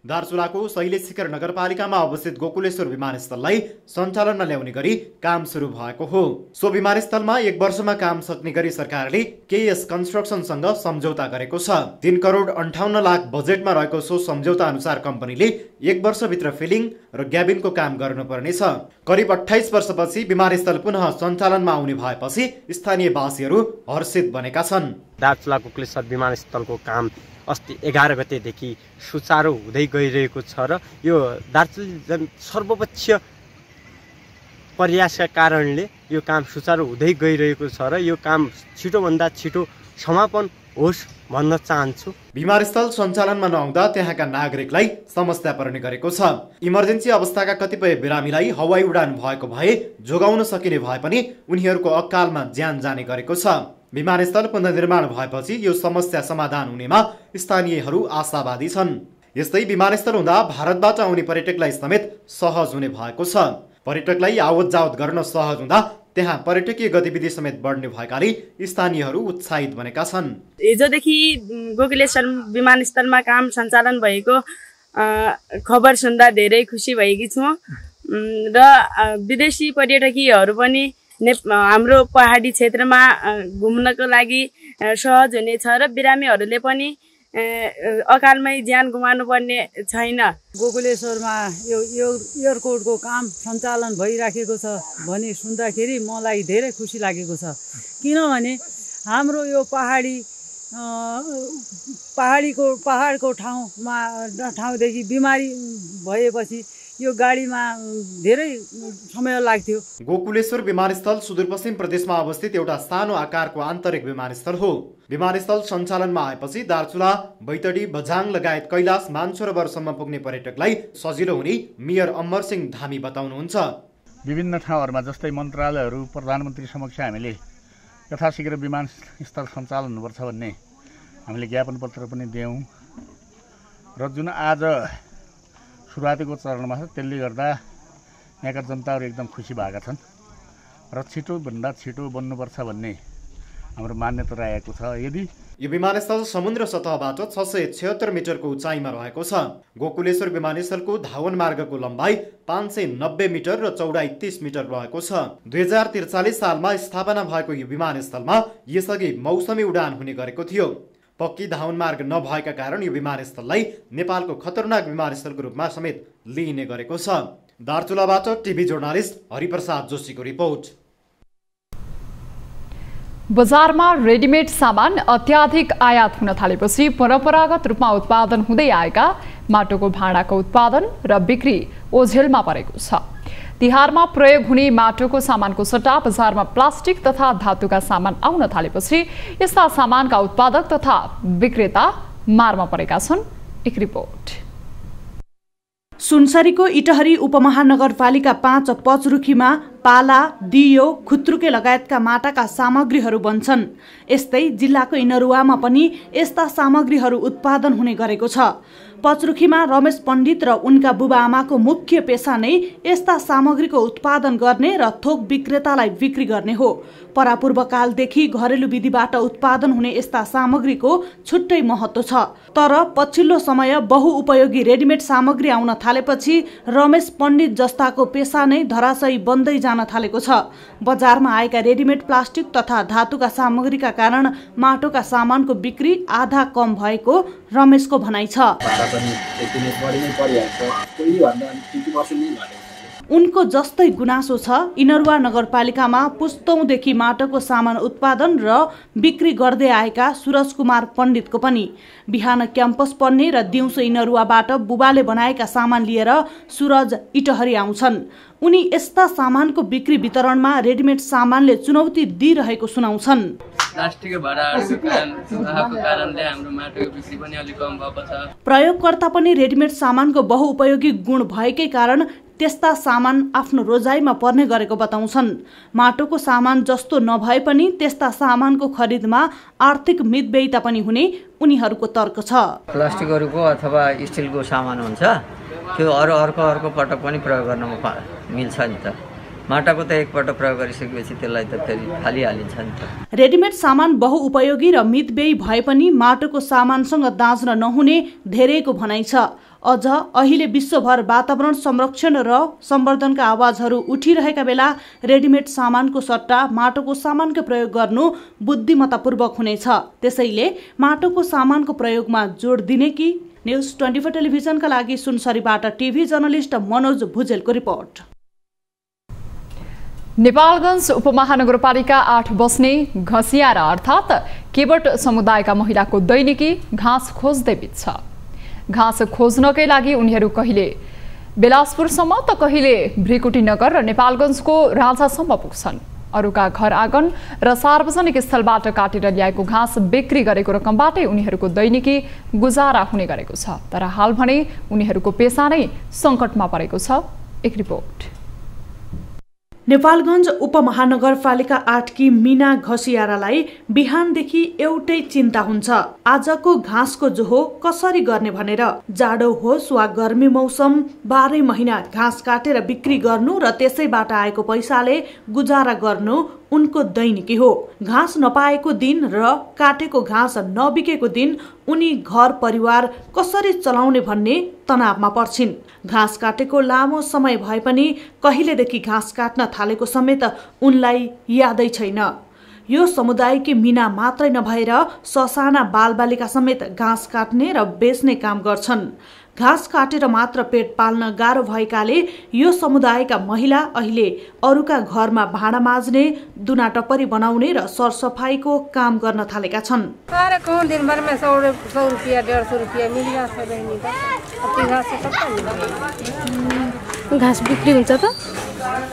दार्चुलाको शैलेशशिखर नगरपालिकामा अवस्थित गोकुलेश्वर विमानस्थललाई सञ्चालनमा ल्याउने गरी काम सुरु भएको हो। सो विमानस्थलमा 1 वर्षमा काम सक्ने गरी सरकारले केएस कन्स्ट्रक्सनसँग सम्झौता गरेको छ। 3 करोड 58 लाख बजेटमा रहेको सो सम्झौता अनुसार कम्पनीले 1 वर्षभित्र फिलिङ र ग्याबिनको काम गर्नुपर्नेछ। करिब 28 वर्षपछि विमानस्थल पुनः सञ्चालनमा आउने भएपछि स्थानीयवासीहरू हर्षित बनेका छन्। दार्चुला गोकुलेश्वर विमानस्थलको काम अस्ति 11 गतेदेखि सुचारू हुँदै गइरहेको छ र यो दार्चुला सर्वपक्षीय प्रयासका कारणले यो काम सुचारू हुँदै गइरहेको छ र यो काम छिटोभन्दा छिटो समापन होस् भन्न चाहन्छु। विमानस्थल सञ्चालनमा नआउँदा त्यहाँका नागरिकलाई समस्या पर्ने गरेको छ। इमर्जेन्सी अवस्थाका कतिपय बिरामीलाई हवाई उडान भएको भए जोगाउन सकिने भए पनि उनीहरूको अकालमा ज्यान जाने गरेको छ। विमानस्थल पुनर्निर्माण भएपछि यो समस्या समाधान हुनेमा स्थानीयहरू आशावादी छन्। यस्तै विमानस्थल हुँदा भारतबाट आउने पर्यटकलाई समेत सहज हुने भएको छ। पर्यटकलाई आवत जावत गर्न सहज हुँदा त्यहाँ पर्यटकीय गतिविधि समेत बढ्ने भएकाले स्थानीयहरू उत्साहित बनेका छन्। हिजोदेखि गोकुलेश्वर विमानस्थलमा काम सञ्चालन भएको खबर सुन्दा धेरै खुसी भएकी छु र विदेशी पर्यटकीयहरू पनि हाम्रो पहाडी क्षेत्रमा घुम्नको लागि सहज हुनेछ र बिरामीहरूले पनि अकालमै ज्यान गुमाउनु पर्ने छैन। गोकुलेश्वरमा यो एयरपोर्टको काम सञ्चालन भइराखेको छ भने सुन्दाखेरि मलाई धेरै खुसी लागेको छ। किनभने हाम्रो यो पहाडको ठाउँदेखि बिमारी भएपछि यो गाडीमा धेरै समय लाग्थ्यो। गोकुलेश्वर विमानस्थल सुदूरपश्चिम प्रदेशमा अवस्थित एउटा सानो आकारको आन्तरिक विमानस्थल हो। विमानस्थल सञ्चालनमा आएपछि दार्चुला, बैतडी, बझाङ लगायत कैलाश, मानसरोवरसम्म पुग्ने पर्यटकलाई सजिलो हुने मेयर अमर सिंह धामी बताउनुहुन्छ। विभिन्न ठाउँहरूमा जस्तै मन्त्रालयहरू, प्रधानमन्त्री समक्ष हामीले यथाशीघ्र विमानस्थल सञ्चालन हुनुपर्छ भन्ने हामीले ज्ञापन पत्र पनि दियौँ र जुन आज सुरुवातीको चरणमा छ त्यसले गर्दा यहाँका जनताहरू एकदम खुसी भएका छन् र छिटोभन्दा छिटो बन्नुपर्छ भन्ने हाम्रो मान्यता रहेको छ। यदि यो विमानस्थल समुद्र सतहबाट 676 मिटरको उचाइमा रहेको छ। गोकुलेश्वर विमानस्थलको धावन मार्गको लम्बाइ 590 मिटर र चौडाइ 30 मिटर रहेको छ। 2043 सालमा स्थापना भएको यो विमानस्थलमा यसअघि मौसमी उडान हुने गरेको थियो। पक्की धावन मार्ग नभएका कारण यो विमानस्थललाई नेपालको खतरनाक विमानस्थलको रूपमा समेत लिइने गरेको छ। दार्चुलाबाट टिभी जर्नलिस्ट हरिप्रसाद जोशीको रिपोर्ट। बजारमा रेडिमेड सामान अत्याधिक आयात हुन थालेपछि परम्परागत रूपमा उत्पादन हुँदै आएका माटोको भाँडाको उत्पादन र बिक्री ओझेलमा परेको छ। तिहारमा प्रयोग हुने माटोको सामानको सट्टा बजारमा प्लास्टिक तथा धातुका सामान आउन थालेपछि यस्ता सामानका उत्पादक तथा विक्रेता मारमा परेका छन्। एक रिपोर्ट। सुनसरीको इटहरी उपमहानगरपालिका 5 पचरुखीमा पाला, दियो, खुत्रुके लगायतका माटाका सामग्रीहरू बन्छन्। यस्तै जिल्लाको इनरुवामा पनि यस्ता सामग्रीहरू उत्पादन हुने गरेको छ। पचरुखीमा रमेश पण्डित र उनका बुबाआमाको मुख्य पेसा नै यस्ता सामग्रीको उत्पादन गर्ने र थोक विक्रेतालाई बिक्री गर्ने हो। परापूर्वकालदेखि घरेलु विधिबाट उत्पादन हुने यस्ता सामग्रीको छुट्टै महत्त्व छ। तर पछिल्लो समय बहुउपयोगी रेडिमेड सामग्री आउन थालेपछि रमेश पण्डित जस्ताको पेसा नै धराशयी बन्दै जान थालेको छ। बजारमा आएका रेडिमेड प्लास्टिक तथा धातुका सामग्रीका कारण माटोका सामानको बिक्री आधा कम भएको रमेशको भनाइ छ। उनको जस्तै गुनासो छ इनरुवा नगरपालिकामा पुस्तौंदेखि माटोको सामान उत्पादन र बिक्री गर्दै आएका सूरज कुमार पण्डितको पनि। बिहान क्याम्पस पढ्ने र दिउँसो इनरुवाबाट बुबाले बनाएका सामान लिएर सूरज इटहरी आउँछन्। उनी यस्ता सामानको बिक्री वितरणमा रेडिमेड सामानले चुनौती दिइरहेको सुनाउँछन्। प्लास्टिकको भाडाहरूको कारणले हाम्रो माटोको बिक्री पनि अलि कम भएको छ। प्रयोगकर्ता पनि रेडिमेड सामानको बहुउपयोगी गुण भएकै कारण त्यस्ता सामान आफ्नो रोजाइमा पर्ने गरेको बताउँछन्। माटोको सामान जस्तो नभए पनि त्यस्ता सामानको खरिदमा आर्थिक मितव्ययिता पनि हुने उनीहरूको तर्क छ। प्लास्टिकहरूको अथवा स्टिलको सामान हुन्छ त्यो अर्को पटक पनि प्रयोग गर्न मिल्छ नि त। माटाको त एकपल्ट प्रयोग गरिसकेपछि त्यसलाई त फेरि फालिहालिन्छ नि त। रेडिमेड सामान बहुउपयोगी र मितव्ययी भए पनि माटोको सामानसँग दाँच्न नहुने धेरैको भनाइ छ। अझ अहिले विश्वभर वातावरण संरक्षण र सम्वर्धनका आवाजहरू उठिरहेका बेला रेडिमेड सामानको सट्टा माटोको सामानको प्रयोग गर्नु बुद्धिमत्तापूर्वक हुनेछ। त्यसैले माटोको सामानको प्रयोगमा जोड दिने कि? न्युज 24 टेलिभिजनका लागि सुनसरीबाट टिभी जर्नलिस्ट मनोज भुजेलको रिपोर्ट। नेपालगञ्ज उपमहानगरपालिका 8 बस्ने घसियारा अर्थात् केवट समुदायका महिलाको दैनिकी घाँस खोज्दै बित्छ। घाँस खोज्नकै लागि उनीहरू कहिले बेलासपुरसम्म त कहिले भ्रिकुटी नगर र नेपालगञ्जको राजासम्म पुग्छन्। अरूका घर आँगन र सार्वजनिक स्थलबाट काटेर ल्याएको घाँस बिक्री गरेको रकमबाटै उनीहरूको दैनिकी गुजारा हुने गरेको छ। तर हाल भने उनीहरूको पेसा नै सङ्कटमा परेको छ। एक रिपोर्ट। नेपालगञ्ज उपमहानगरपालिका 8 की मीना घसियारालाई बिहानदेखि एउटै चिन्ता हुन्छ, आजको घाँसको जोहो कसरी गर्ने भनेर। जाडो होस् वा गर्मी मौसम 12 महिना घाँस काटेर बिक्री गर्नु र त्यसैबाट आएको पैसाले गुजारा गर्नु उनको दैनिकी हो। घाँस नपाएको दिन र काटेको घाँस नबिकेको दिन उनी घर परिवार कसरी चलाउने भन्ने तनावमा पर्छिन्। घाँस काटेको लामो समय भए पनि कहिलेदेखि घाँस काट्न थालेको समेत उनलाई यादै छैन। यो समुदायकी मीना मात्रै नभएर ससाना बालबालिका समेत घाँस काट्ने र बेच्ने काम गर्छन्। घाँस काटेर मात्र पेट पाल्न गाह्रो भएकाले यो समुदायका महिला अहिले अरूका घरमा भाँडा माझ्ने, दुना टप्परी बनाउने र सरसफाईको काम गर्न थालेका छन्। दिनभरमा 100 रुपियाँ 150 रुपियाँ मिल जाता है। घास बिक्री हुन्छ त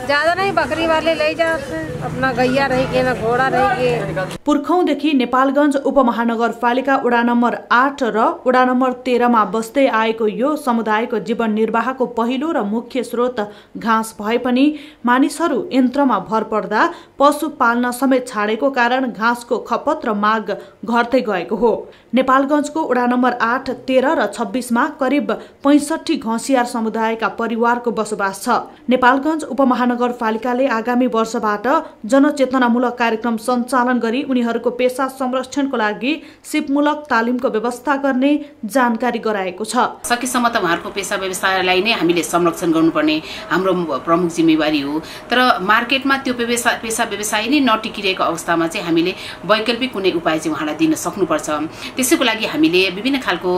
ज्यादा नै बकरी वाले लैजान्छ अपना गैया रही के न घोडा रही के। पुर्खौंदेखि नेपालगञ्ज उपमहानगरपालिका वडा नम्बर 8 र वडा नम्बर 13 मा बस्दै आएको यो समुदायको जीवन निर्वाहको पहिलो र मुख्य स्रोत घाँस भए पनि मानिसहरू यन्त्रमा भर पर्दा पशु पाल्न समेत छाडेको कारण घाँसको खपत र माग घट्दै गएको हो। नेपालगञ्जको वडा नम्बर 8, 13 र 26 मा करिब 65 घसियार समुदायका परिवारको बसोबास छ। नेपालगञ्ज उपमहानगरपालिकाले आगामी वर्षबाट जनचेतनामूलक कार्यक्रम सञ्चालन गरी उनीहरूको पेशा संरक्षणको लागि सिपमूलक तालिमको व्यवस्था गर्ने जानकारी गराएको छ। सकेसम्म त उहाँहरूको पेशा व्यवसायलाई नै हामीले संरक्षण गर्नुपर्ने हाम्रो प्रमुख जिम्मेवारी हो। तर मार्केटमा त्यो पेशा व्यवसाय नै नटिकिरहेको अवस्थामा चाहिँ हामीले वैकल्पिक कुनै उपाय चाहिँ उहाँलाई दिन सक्नुपर्छ। त्यसैको लागि हामीले विभिन्न खालको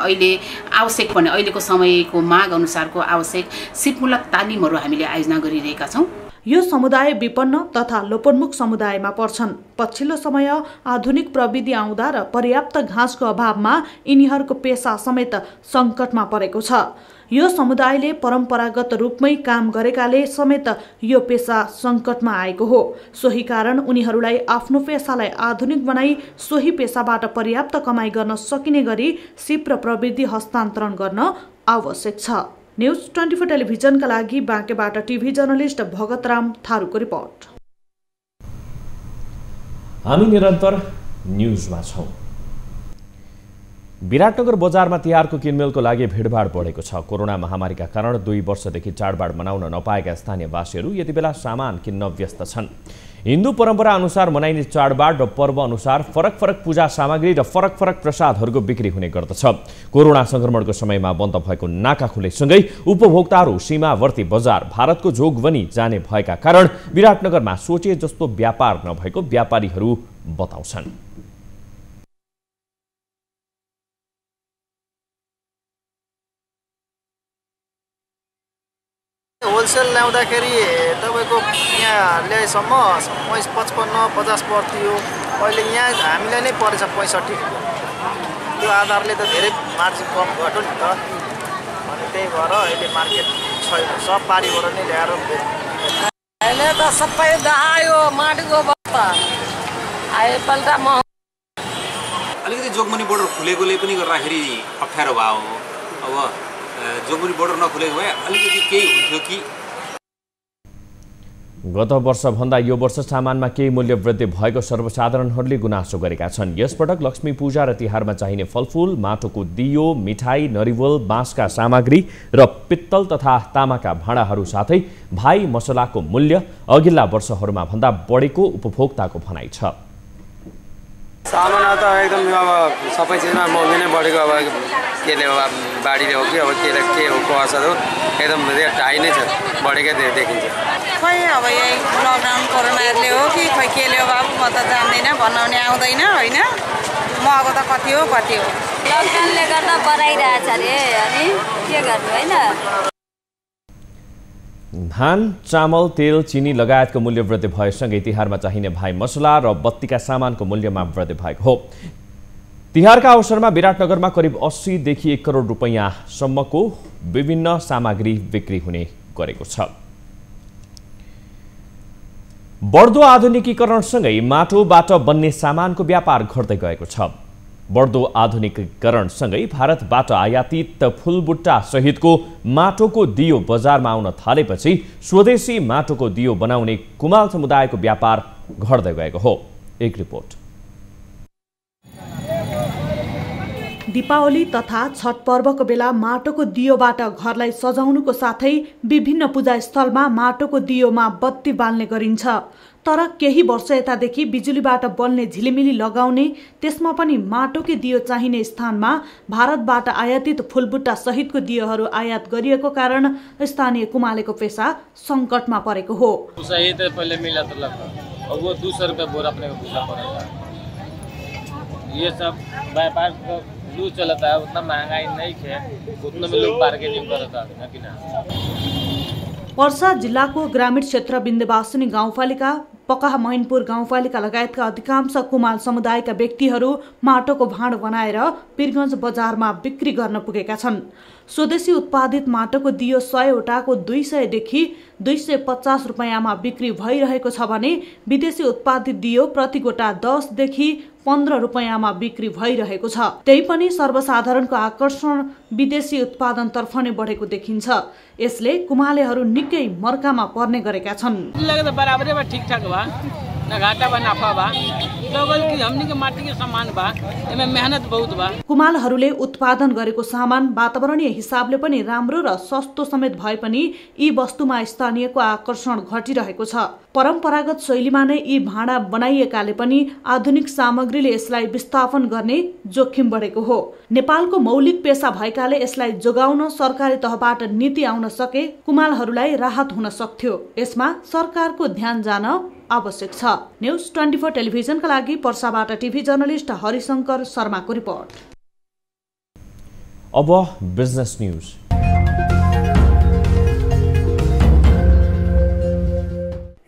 अहिले आवश्यक पर्ने अहिलेको समयको माग अनुसारको आवश्यक सिपमूलक तालिमहरू हामीले आयोजना गरिरहेका छौँ। यो समुदाय विपन्न तथा लोपोन्मुख समुदायमा पर्छन्। पछिल्लो समय आधुनिक प्रविधि आउँदा र पर्याप्त घाँसको अभावमा यिनीहरूको पेशा समेत सङ्कटमा परेको छ। यो समुदायले परम्परागत रूपमै काम गरेकाले समेत यो पेशा सङ्कटमा आएको हो। सोही कारण उनीहरूलाई आफ्नो पेशालाई आधुनिक बनाई सोही पेशाबाट पर्याप्त कमाई गर्न सकिने गरी सिप र प्रविधि हस्तान्तरण गर्न आवश्यक छ। न्युज 24 टेलिभिजनका लागि बाँकेबाट टिभी जर्नलिस्ट भगतराम थारूको रिपोर्ट। हामी निरन्तर न्युजमा छौँ। विराटनगर बजारमा तिहारको किनमेलको लागि भिडभाड बढेको छ। कोरोना महामारीका कारण 2 वर्षदेखि चाडबाड मनाउन नपाएका स्थानीयवासीहरू यति बेला सामान किन्न व्यस्त छन्। हिन्दू परम्परा अनुसार मनाइने चाडबाड र पर्व अनुसार फरक फरक पूजा सामग्री र फरक फरक प्रसादहरूको बिक्री हुने गर्दछ। कोरोना संक्रमणको समयमा बन्द भएको नाका खुलेसँगै उपभोक्ताहरू सीमावर्ती बजार भारतको जोगबनी जाने भएका कारण विराटनगरमा सोचे जस्तो व्यापार नभएको व्यापारीहरू बताउँछन्। होलसेल ल्याउँदाखेरि तपाईँको यहाँ ल्याएसम्म 55-50 पर्थ्यो। अहिले यहाँ हामीलाई नै परेछ 65। त्यो आधारले त धेरै मार्जिन कम घट्यो नि त। अनि त्यही भएर अहिले मार्केट छैन, सब पारीबाट नै ल्याएर अहिले त सबै दहायो माटोको बस्ता आएपल्ट म अलिकति जोगबनी बोर्डर खुलेकोले पनि गर्दाखेरि अप्ठ्यारो भयो। अब जोगबनी बोर्डर नखुलेको भए अलिकति केही हुन्थ्यो कि। गत वर्षभन्दा यो वर्ष सामानमा केही मूल्य वृद्धि भएको सर्वसाधारणहरूले गुनासो गरेका छन्। यसपटक लक्ष्मी पूजा र तिहारमा चाहिने फलफूल, माटोको दियो, मिठाई, नरिवल, बाँसका सामग्री र पित्तल तथा तामाका भाँडाहरू साथै भाइ मसलाको मूल्य अघिल्ला वर्षहरूमा भन्दा बढेको उपभोक्ताको भनाइ छ। सामान त एकदम अब सबै चिजमा महँगी नै बढेको। अब केले हो, बाढीले हो कि अब के हो को असर हो, एकदम रेट हाई नै छ, बढेकै देखिन्छ। खै अब यही लकडाउन कोरोनाले हो कि खै केले हो बाबु, म त जान्दिनँ, बनाउने आउँदैन होइन। महँगो त कति हो लकडाउनले गर्दा बढाइरहेछ अरे, अनि के गर्नु होइन। धान, चामल, तेल, चिनी लगायतको मूल्य वृद्धि भएसँगै तिहारमा चाहिने भाइ मसला र बत्तीका सामानको मूल्यमा वृद्धि भएको हो। तिहारका अवसरमा विराटनगरमा करिब 80 देखि 1 करोड रुपैयाँसम्मको विभिन्न सामग्री बिक्री हुने गरेको छ। बढ्दो आधुनिकीकरणसँगै माटोबाट बन्ने सामानको व्यापार घट्दै गएको छ। बढ्दो आधुनिकीकरणसँगै भारतबाट आयातित फुलबुट्टा सहितको माटोको दियो बजारमा आउन थालेपछि स्वदेशी माटोको दियो बनाउने कुमाल समुदायको व्यापार घट्दै गएको हो। एक रिपोर्ट। दीपावली तथा छठ पर्वको बेला माटोको दियोबाट घरलाई सजाउनुको साथै विभिन्न पूजा स्थलमा माटोको दियोमा बत्ती बाल्ने गरिन्छ। तर केही वर्ष यतादेखि बिजुलीबाट बल्ने झिलिमिली लगाउने, त्यसमा पनि माटोकै दियो चाहिने स्थानमा भारतबाट आयातित फुलबुट्टा सहितको दियोहरू आयात गरिएको कारण स्थानीय कुमालेको पेशा सङ्कटमा परेको हो। सही तो पहले मिला तो अब वो 200 रुपये बोरा अपने को पूछना पड़ेगा। ये सब व्यापार लूज चलता है, उतना महंगाई नहीं है, उतना में लोग मार्केटिंग करता है कि ना। पर्सा जिल्लाको ग्रामीण क्षेत्र विन्ध्यवासिनी गाउँपालिका, पकाहा मैनपुर गाउँपालिका लगायतका अधिकांश कुमाल समुदायका व्यक्तिहरू माटोको भाँडो बनाएर वीरगञ्ज बजारमा बिक्री गर्न पुगेका छन्। स्वदेशी उत्पादित माटोको दियो 100 वटाको 200 देखि 250 रुपैयाँमा बिक्री भइरहेको छ भने विदेशी उत्पादित दियो प्रति गोटा 10 देखि 15 रुपैयाँमा बिक्री भइरहेको छ। त्यही पनि सर्वसाधारणको आकर्षण विदेशी उत्पादनतर्फ नै बढेको देखिन्छ। यसले कुमालेहरू निकै मर्कामा पर्ने गरेका छन्। बराबरै ठीक-ठाक बा, न घाटा बा नाफा बा, लगल कि हमनी के माटी के सामान बा, एमे मेहनत बहुत बा। कुमालहरूले उत्पादन गरेको सामान वातावरणीय हिसाबले पनि राम्रो र सस्तो समेत भए पनि यी वस्तुमा स्थानीयको आकर्षण घटिरहेको छ। परम्परागत शैलीमा नै यी भाँडा बनाइएकाले पनि आधुनिक सामग्रीले यसलाई विस्थापन गर्ने जोखिम बढेको हो। नेपालको मौलिक पेशा भएकाले यसलाई जोगाउन सरकारी तहबाट नीति आउन सके कुमालहरूलाई राहत हुन सक्थ्यो। यसमा सरकारको ध्यान जान आवश्यक छ। न्यूज 24 टेलिभिजनका लागि पर्साबाट टिभी जर्नलिस्ट हरिशंकर शर्माको रिपोर्ट। अब बिजनेस न्यूज।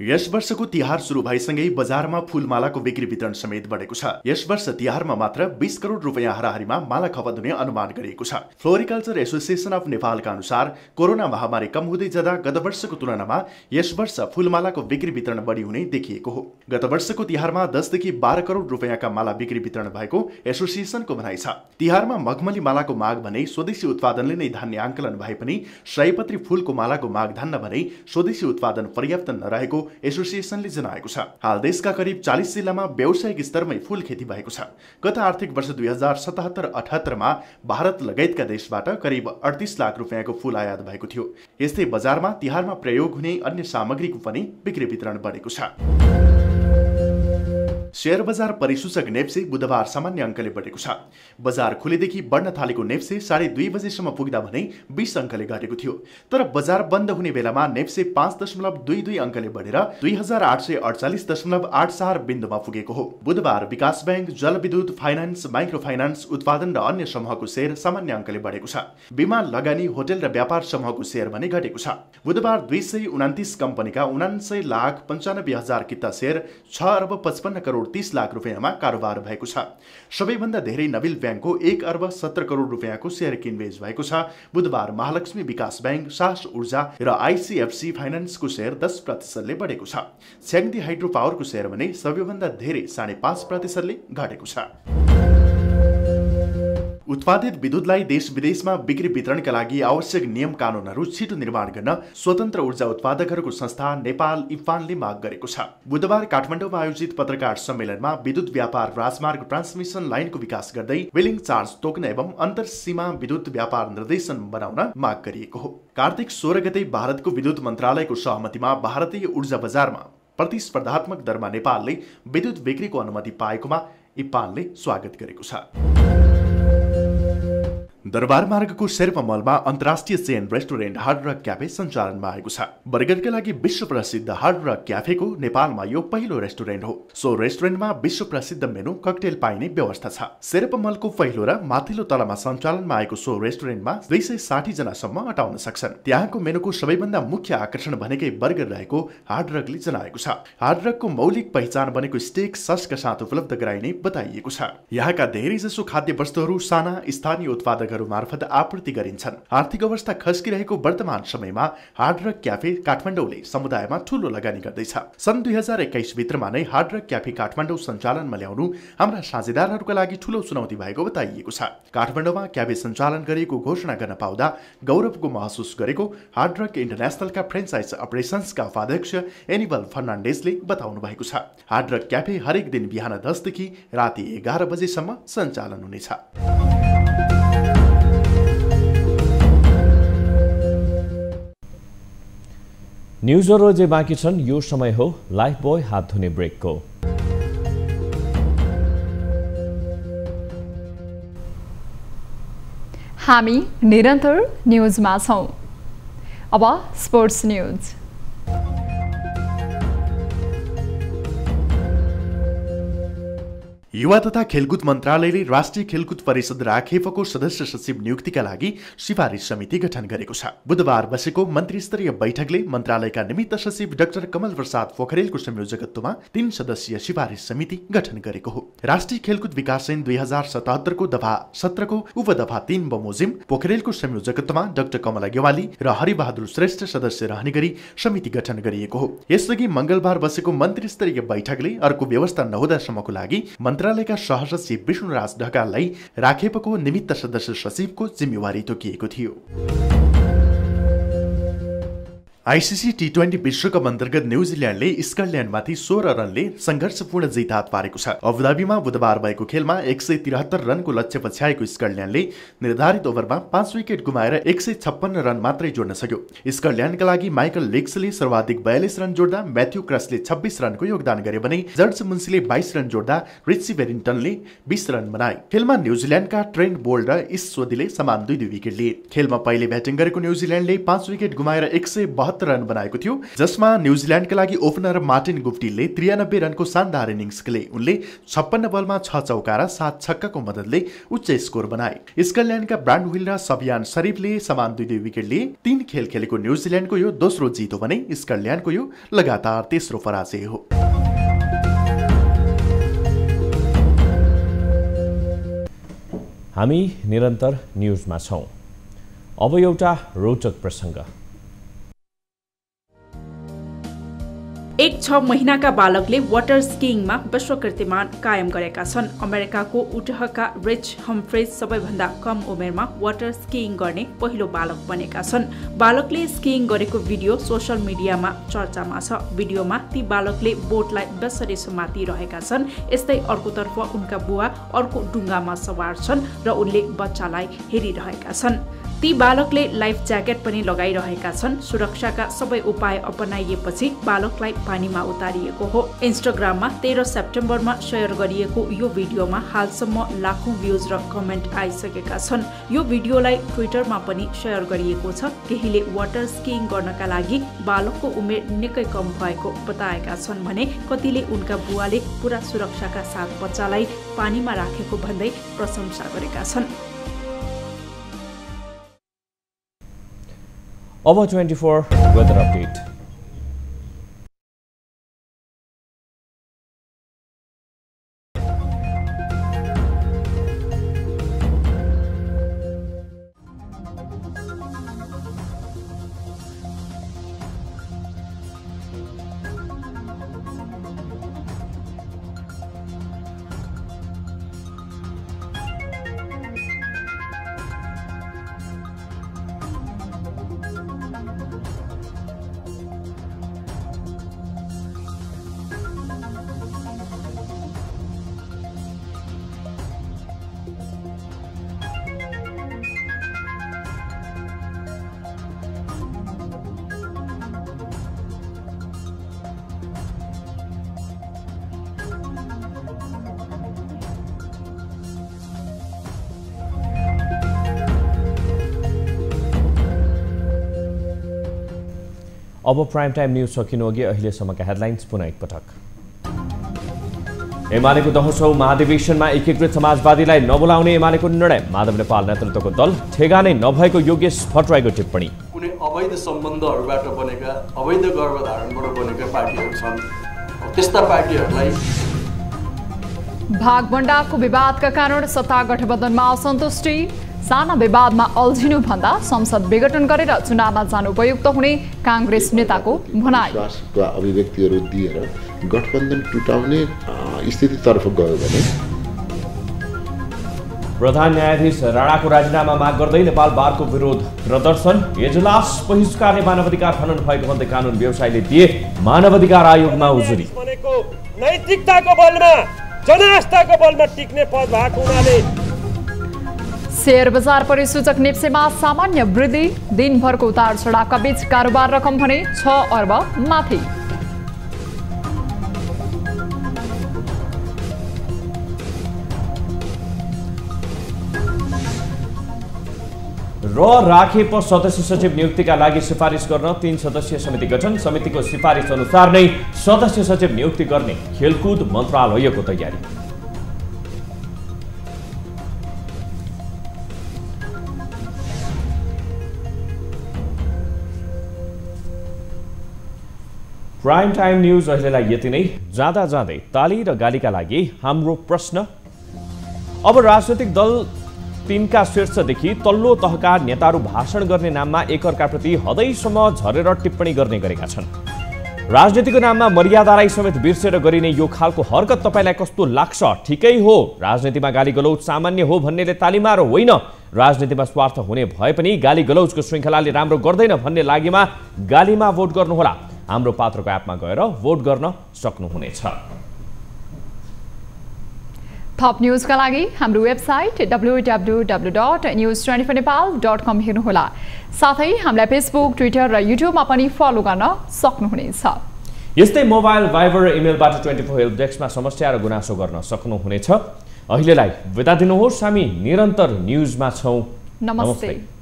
यस वर्षको तिहार सुरु भएसँगै बजारमा फूलमालाको बिक्री वितरण समेत बढेको छ। यस वर्ष तिहारमा मात्र 20 करोड रुपैयाँ हाराहारीमा माला खपत हुने अनुमान गरिएको छ। फ्लोरिकल्चर एसोसिएसन अफ नेपालका अनुसार कोरोना महामारी कम हुँदै जाँदा गत वर्षको तुलनामा यस वर्ष फूलमालाको बिक्री वितरण बढी हुने देखिएको हो। गत वर्षको तिहारमा 10 देखि 12 करोड रुपैयाँका माला बिक्री वितरण भएको एसोसिएसनको भनाइ छ। तिहारमा मखमली मालाको माग भने स्वदेशी उत्पादनले नै धान्ने आंकलन भए पनि सयपत्री फूलको मालाको माग धान्न भने स्वदेशी उत्पादन पर्याप्त नरहेको एसोसिएसनले जनाएको छ। हाल देशका करिब 40 जिल्लामा व्यावसायिक स्तरमै फूल खेती भएको छ। गत आर्थिक वर्ष 2077-78 मा भारत लगायतका देशबाट करिब 38 लाख रुपैयाँको फूल आयात भएको थियो। यस्तै बजारमा तिहारमा प्रयोग हुने अन्य सामग्रीको पनि बिक्री वितरण बढेको छ। शेयर बजार परिसूचक नेप्से बुधबार सामान्य अङ्कले बढेको छ। बजार खुलेदेखि बढ्न थालेको नेप्से 2:30 बजेसम्म पुग्दा भने 20 अङ्कले घटेको थियो। तर बजार बन्द हुने बेलामा नेप्से 5.22 अङ्कले बढेर 2848.84 बिन्दुमा पुगेको हो। बुधबार विकास बैंक, जलविद्युत, फाइनान्स, माइक्रो फाइनान्स, उत्पादन र अन्य समूहको शेयर सामान्य अङ्कले बढेको छ। बीमा, लगानी, होटल र व्यापार समूहको शेयर भने घटेको छ। बुधबार 229 कम्पनीका 79,95,000 किता शेयर 6.55 करोड 30 लाख रुपैयाँमा कारोबार भएको छ। सबैभन्दा धेरै नबिल ब्याङ्कको 1.17 करोड रुपैयाँको शेयर किनबेच भएको छ। बुधबार महालक्ष्मी विकास बैंक, सास ऊर्जा र आइसिएफसी फाइनान्सको शेयर 10% बढेको छ। छ्याङ्दी हाइड्रो पावरको शेयर भने सबैभन्दा धेरै 5.5% घटेको छ। उत्पादित विद्युतलाई देश विदेशमा बिक्री वितरणका लागि आवश्यक नियम कानूनहरू छिटो निर्माण गर्न स्वतन्त्र ऊर्जा उत्पादकहरूको संस्था नेपाल इप्फानले माग गरेको छ। बुधबार काठमाडौँमा आयोजित पत्रकार सम्मेलनमा विद्युत व्यापार राजमार्ग ट्रान्समिसन लाइनको विकास गर्दै वेलिङ चार्ज तोक्न एवं अन्तर सीमा विद्युत व्यापार निर्देशन बनाउन माग गरिएको हो। कार्तिक 16 गते भारतको विद्युत मन्त्रालयको सहमतिमा भारतीय ऊर्जा बजारमा प्रतिस्पर्धात्मक दरमा नेपालले विद्युत बिक्रीको अनुमति पाएकोमा इप्फानले स्वागत गरेको छ। दरबार मार्गको शेर्पा मलमा अन्तर्राष्ट्रिय chain restaurant hard rock cafe सञ्चालनमा आएको छ। बर्गरका लागि विश्व प्रसिद्ध हार्ड रक क्याफेको नेपालमा यो पहिलो रेस्टुरेन्ट हो। सो रेस्टुरेन्टमा विश्व प्रसिद्ध मेनु ककटेल पाइने व्यवस्था छ। शेर्पा मलको पहिलो र माथिल्लो तलामा सञ्चालनमा आएको सो रेस्टुरेन्टमा 260 जनासम्म अटाउन सक्छन्। त्यहाँको मेनुको सबैभन्दा मुख्य आकर्षण भनेकै बर्गर रहेको हार्ड रकले जनाएको छ। हार्ड रकको मौलिक पहिचान बनेको स्टेक ससका साथ उपलब्ध गराइने बताइएको छ। यहाँका धेरैजसो खाद्य वस्तुहरू साना स्थानीय उत्पादकहरू मार्फत आपूर्ति गरिन्छन्। आर्थिक अवस्था खस्किरहेको वर्तमान समयमा हार्ड रक क्याफे काठमाडौँले समुदायमा ठूलो लगानी गर्दैछ। सन् 2021 भित्रमा नै हार्ड रक क्याफे काठमाडौँ सञ्चालनमा ल्याउनु हाम्रा साझेदारहरूका लागि ठूलो चुनौती भएको बताइएको छ। काठमाडौँमा क्याफे सञ्चालन गरिएको घोषणा गर्न पाउँदा गौरवको महसुस गरेको हार्ड रक इन्टरनेसनलका फ्रेन्चाइज अपरेसन्सका उपाध्यक्ष एनिबल फर्नान्डेजले बताउनु भएको छ। हार्ड रक क्याफे हरेक दिन बिहान 10 देखि राति 11 बजेसम्म सञ्चालन हुनेछ। न्युजहरू जे बाँकी छन् यो समय हो लाइफ बोय हात धुने ब्रेकको। हामी निरन्तर न्युजमा छौं। अब स्पोर्ट्स न्युज। युवा तथा खेलकुद मन्त्रालयले राष्ट्रिय खेलकुद परिषद राखेपको सदस्य सचिव नियुक्तिका लागि सिफारिस समिति गठन गरेको छ। बुधबार बसेको मन्त्री स्तरीय बैठकले मन्त्रालयका निमित्त सचिव डाक्टर कमल प्रसाद पोखरेलको संयोजकत्वमा 3 सदस्यीय सिफारिस समिति गठन गरेको हो। राष्ट्रिय खेलकुद विकास ऐन 2077 को दफा 17 को उपदफा 3 बमोजिम पोखरेलको संयोजकत्वमा डाक्टर कमला गेवाली र हरिबहादुर श्रेष्ठ सदस्य रहने गरी समिति गठन गरिएको हो। यसअघि मंगलबार बसेको मन्त्री स्तरीय बैठकले अर्को व्यवस्था नहुँदासम्मको लागि मन्त्रालयका सहसचिव विष्णुराज ढकाललाई राखेपको निमित्त सदस्य सचिवको जिम्मेवारी तोकिएको थियो। आईसीसी T20 विश्वकप अन्तर्गत न्युजिल्यान्डले स्कटल्यान्डमाथि 16 रनले संघर्षपूर्ण जित हात पारेको छ। अबुधाबीमा बुधबार भएको खेलमा 173 रनको लक्ष्य पछ्याएको स्कटल्यान्डले निर्धारित ओभरमा 5 विकेट गुमाएर 156 रन मात्रै जोड्न सक्यो। स्कटल्यान्डका लागि माइकल लिक्सले सर्वाधिक 42 रन जोड्दा म्याथ्यू क्रसले 26 रनको योगदान गरे भने जर्ज मुन्सीले 22 रन जोड्दा रिची वेरिङटनले 20 रन बनाए। खेलमा न्युजिल्यान्डका ट्रेन्ट बोल्ट र इस्वदीले समान 2-2 विकेट लिए। खेलमा पहिले ब्याटिङ गरेको न्युजिल्यान्डले 5 विकेट गुमाएर 172 रन बनाएको थियो, जसमा न्युजिल्यान्डका लागि ओपनर मार्टिन गुप्टिलले 93 रनको शानदार इनिङ्स खेले। उनले 56 बलमा 6 चौका र 7 छक्काको मद्दतले उच्च स्कोर बनाए। स्कटल्यान्डका ब्रान्डविल र सबियान शरीफले समान 2-2 विकेट लिए। 3 खेल खेलेको न्युजिल्यान्डको यो दोस्रो जित हो भने स्कटल्यान्डको यो लगातार तेस्रो पराजय हो। हामी निरन्तर न्युजमा छौं। अब एउटा रोचक प्रसंग। एक 6 महिनाका बालकले वाटर स्कीइङमा विश्व कीर्तिमान कायम गरेका छन्। अमेरिकाको उटहका रिच हम्फ्रेज सबैभन्दा कम उमेरमा वाटर स्कीइङ गर्ने पहिलो बालक बनेका छन्। बालकले स्कीइङ गरेको भिडियो सोशल मिडियामा चर्चामा छ। भिडियोमा ती बालकले बोटलाई बेसरी समातिरहेका छन्। यस्तै अर्कोतर्फ उनका बुवा अर्को डुङ्गामा सवार छन् र उनले बच्चालाई हेरिरहेका छन्। ती बालकले लाइफ ज्याकेट पनि लगाइरहेका छन्। सुरक्षाका सबै उपाय अपनाइएपछि बालकलाई पानीमा उतारिएको हो। इन्स्टाग्राममा 13 सेप्टेम्बरमा शेयर गरिएको यो भिडियोमा हालसम्म लाखौं भ्युज र कमेन्ट आइसकेका छन्। यो भिडियोलाई ट्विटरमा पनि शेयर गरिएको छ। केहीले वाटर स्कीइङ गर्नका लागि बालकको उमेर निकै कम भएको बताएका छन् भने कतिले उनका बुवाले पूरा सुरक्षाका साथ बच्चालाई पानीमा राखेको भन्दै प्रशंसा गरेका छन्। अब 24 वेदर अपडेट। अब प्राइम टाइम न्यूज सकिनु अघि अहिलेसम्मका हेडलाइन्स पुनः एकपटक। एमालेको 10औं महाधिवेशनमा एकीकृत समाजवादीलाई नबोलाउने एमालेको निर्णय। माधव नेपाल नेतृत्वको दल ठेगानै नभएको योगेश भट्टराईको टिप्पणी। कुनै अवैध सम्बन्धहरूबाट बनेका अवैध गर्भधारणबाट बनेका पार्टीहरू छन्, त्यस्ता पार्टीहरूलाई भागभण्डाको विवादका कारण सत्ता गठबन्धनमा असन्तुष्टि। साना विवादमा अल्झिनु भन्दा संसद विघटन गरेर चुनावमा जानु उपयुक्त हुने कांग्रेस नेताको भनाइ। विश्वासका अभिव्यक्तिहरू दिएर गठबन्धन टुटाउने स्थितितर्फ गयो भने प्रधान न्यायाधीश राणाको राजीनामा माग गर्दै नेपाल बारको विरोध प्रदर्शन। एजलास बहिष्कारले मानवाधिकार हनन भएको भन्दै कानुन व्यवसायीले दिए मानवाधिकार आयोगमा उजुरी। नैतिकताको बलमा जनआस्थाको बलमा टिक्ने पद भएको हुनाले शेयर बजार परिसूचक नेप्सेमा सामान्य वृद्धि। दिनभरको उतार चढावका बीच कारोबार रकम भने 6 अर्ब माथि। राखेप सदस्य सचिव नियुक्तिका लागि सिफारिस गर्न 3 सदस्यीय समिति गठन। समितिको सिफारिस अनुसार नै सदस्य सचिव नियुक्ति गर्ने खेलकुद मन्त्रालयको तयारी। प्राइम टाइम न्यूज अहिलेलाई यति नै। जाँदा जाँदै ताली र गालीका लागि हाम्रो प्रश्न। अब राजनैतिक दल तीनका शीर्षदेखि तल्लो तहका नेताहरू भाषण गर्ने नाममा एकअर्काप्रति हदैसम्म झरेर टिप्पणी गर्ने गरेका छन्। राजनीतिको नाममा मर्यादालाई समेत बिर्सेर गरिने यो खालको हरकत तपाईँलाई कस्तो लाग्छ? ठिकै हो, राजनीतिमा गाली गलौज सामान्य हो भन्नेले तालीमार होइन। राजनीतिमा स्वार्थ हुने भए पनि गाली गलौजको श्रृङ्खलाले राम्रो गर्दैन भन्ने लागेमा गालीमा भोट गर्नुहोला। हाम्रो पात्रको एपमा गएर भोट गर्न सक्नुहुनेछ। थप न्यूजका लागि हाम्रो वेबसाइट www.news24nepal.com हेर्नुहोला। साथै हामीलाई फेसबुक, ट्विटर र युट्युबमा पनि फलो गर्न सक्नुहुनेछ। यस्तै मोबाइल, भाइबर, इमेलबाट 24 हेल्प डेस्कमा समस्या र गुनासो गर्न सक्नुहुनेछ। अहिलेलाई बिदा दिनुहोस्। हामी निरन्तर न्यूजमा छौं। नमस्ते।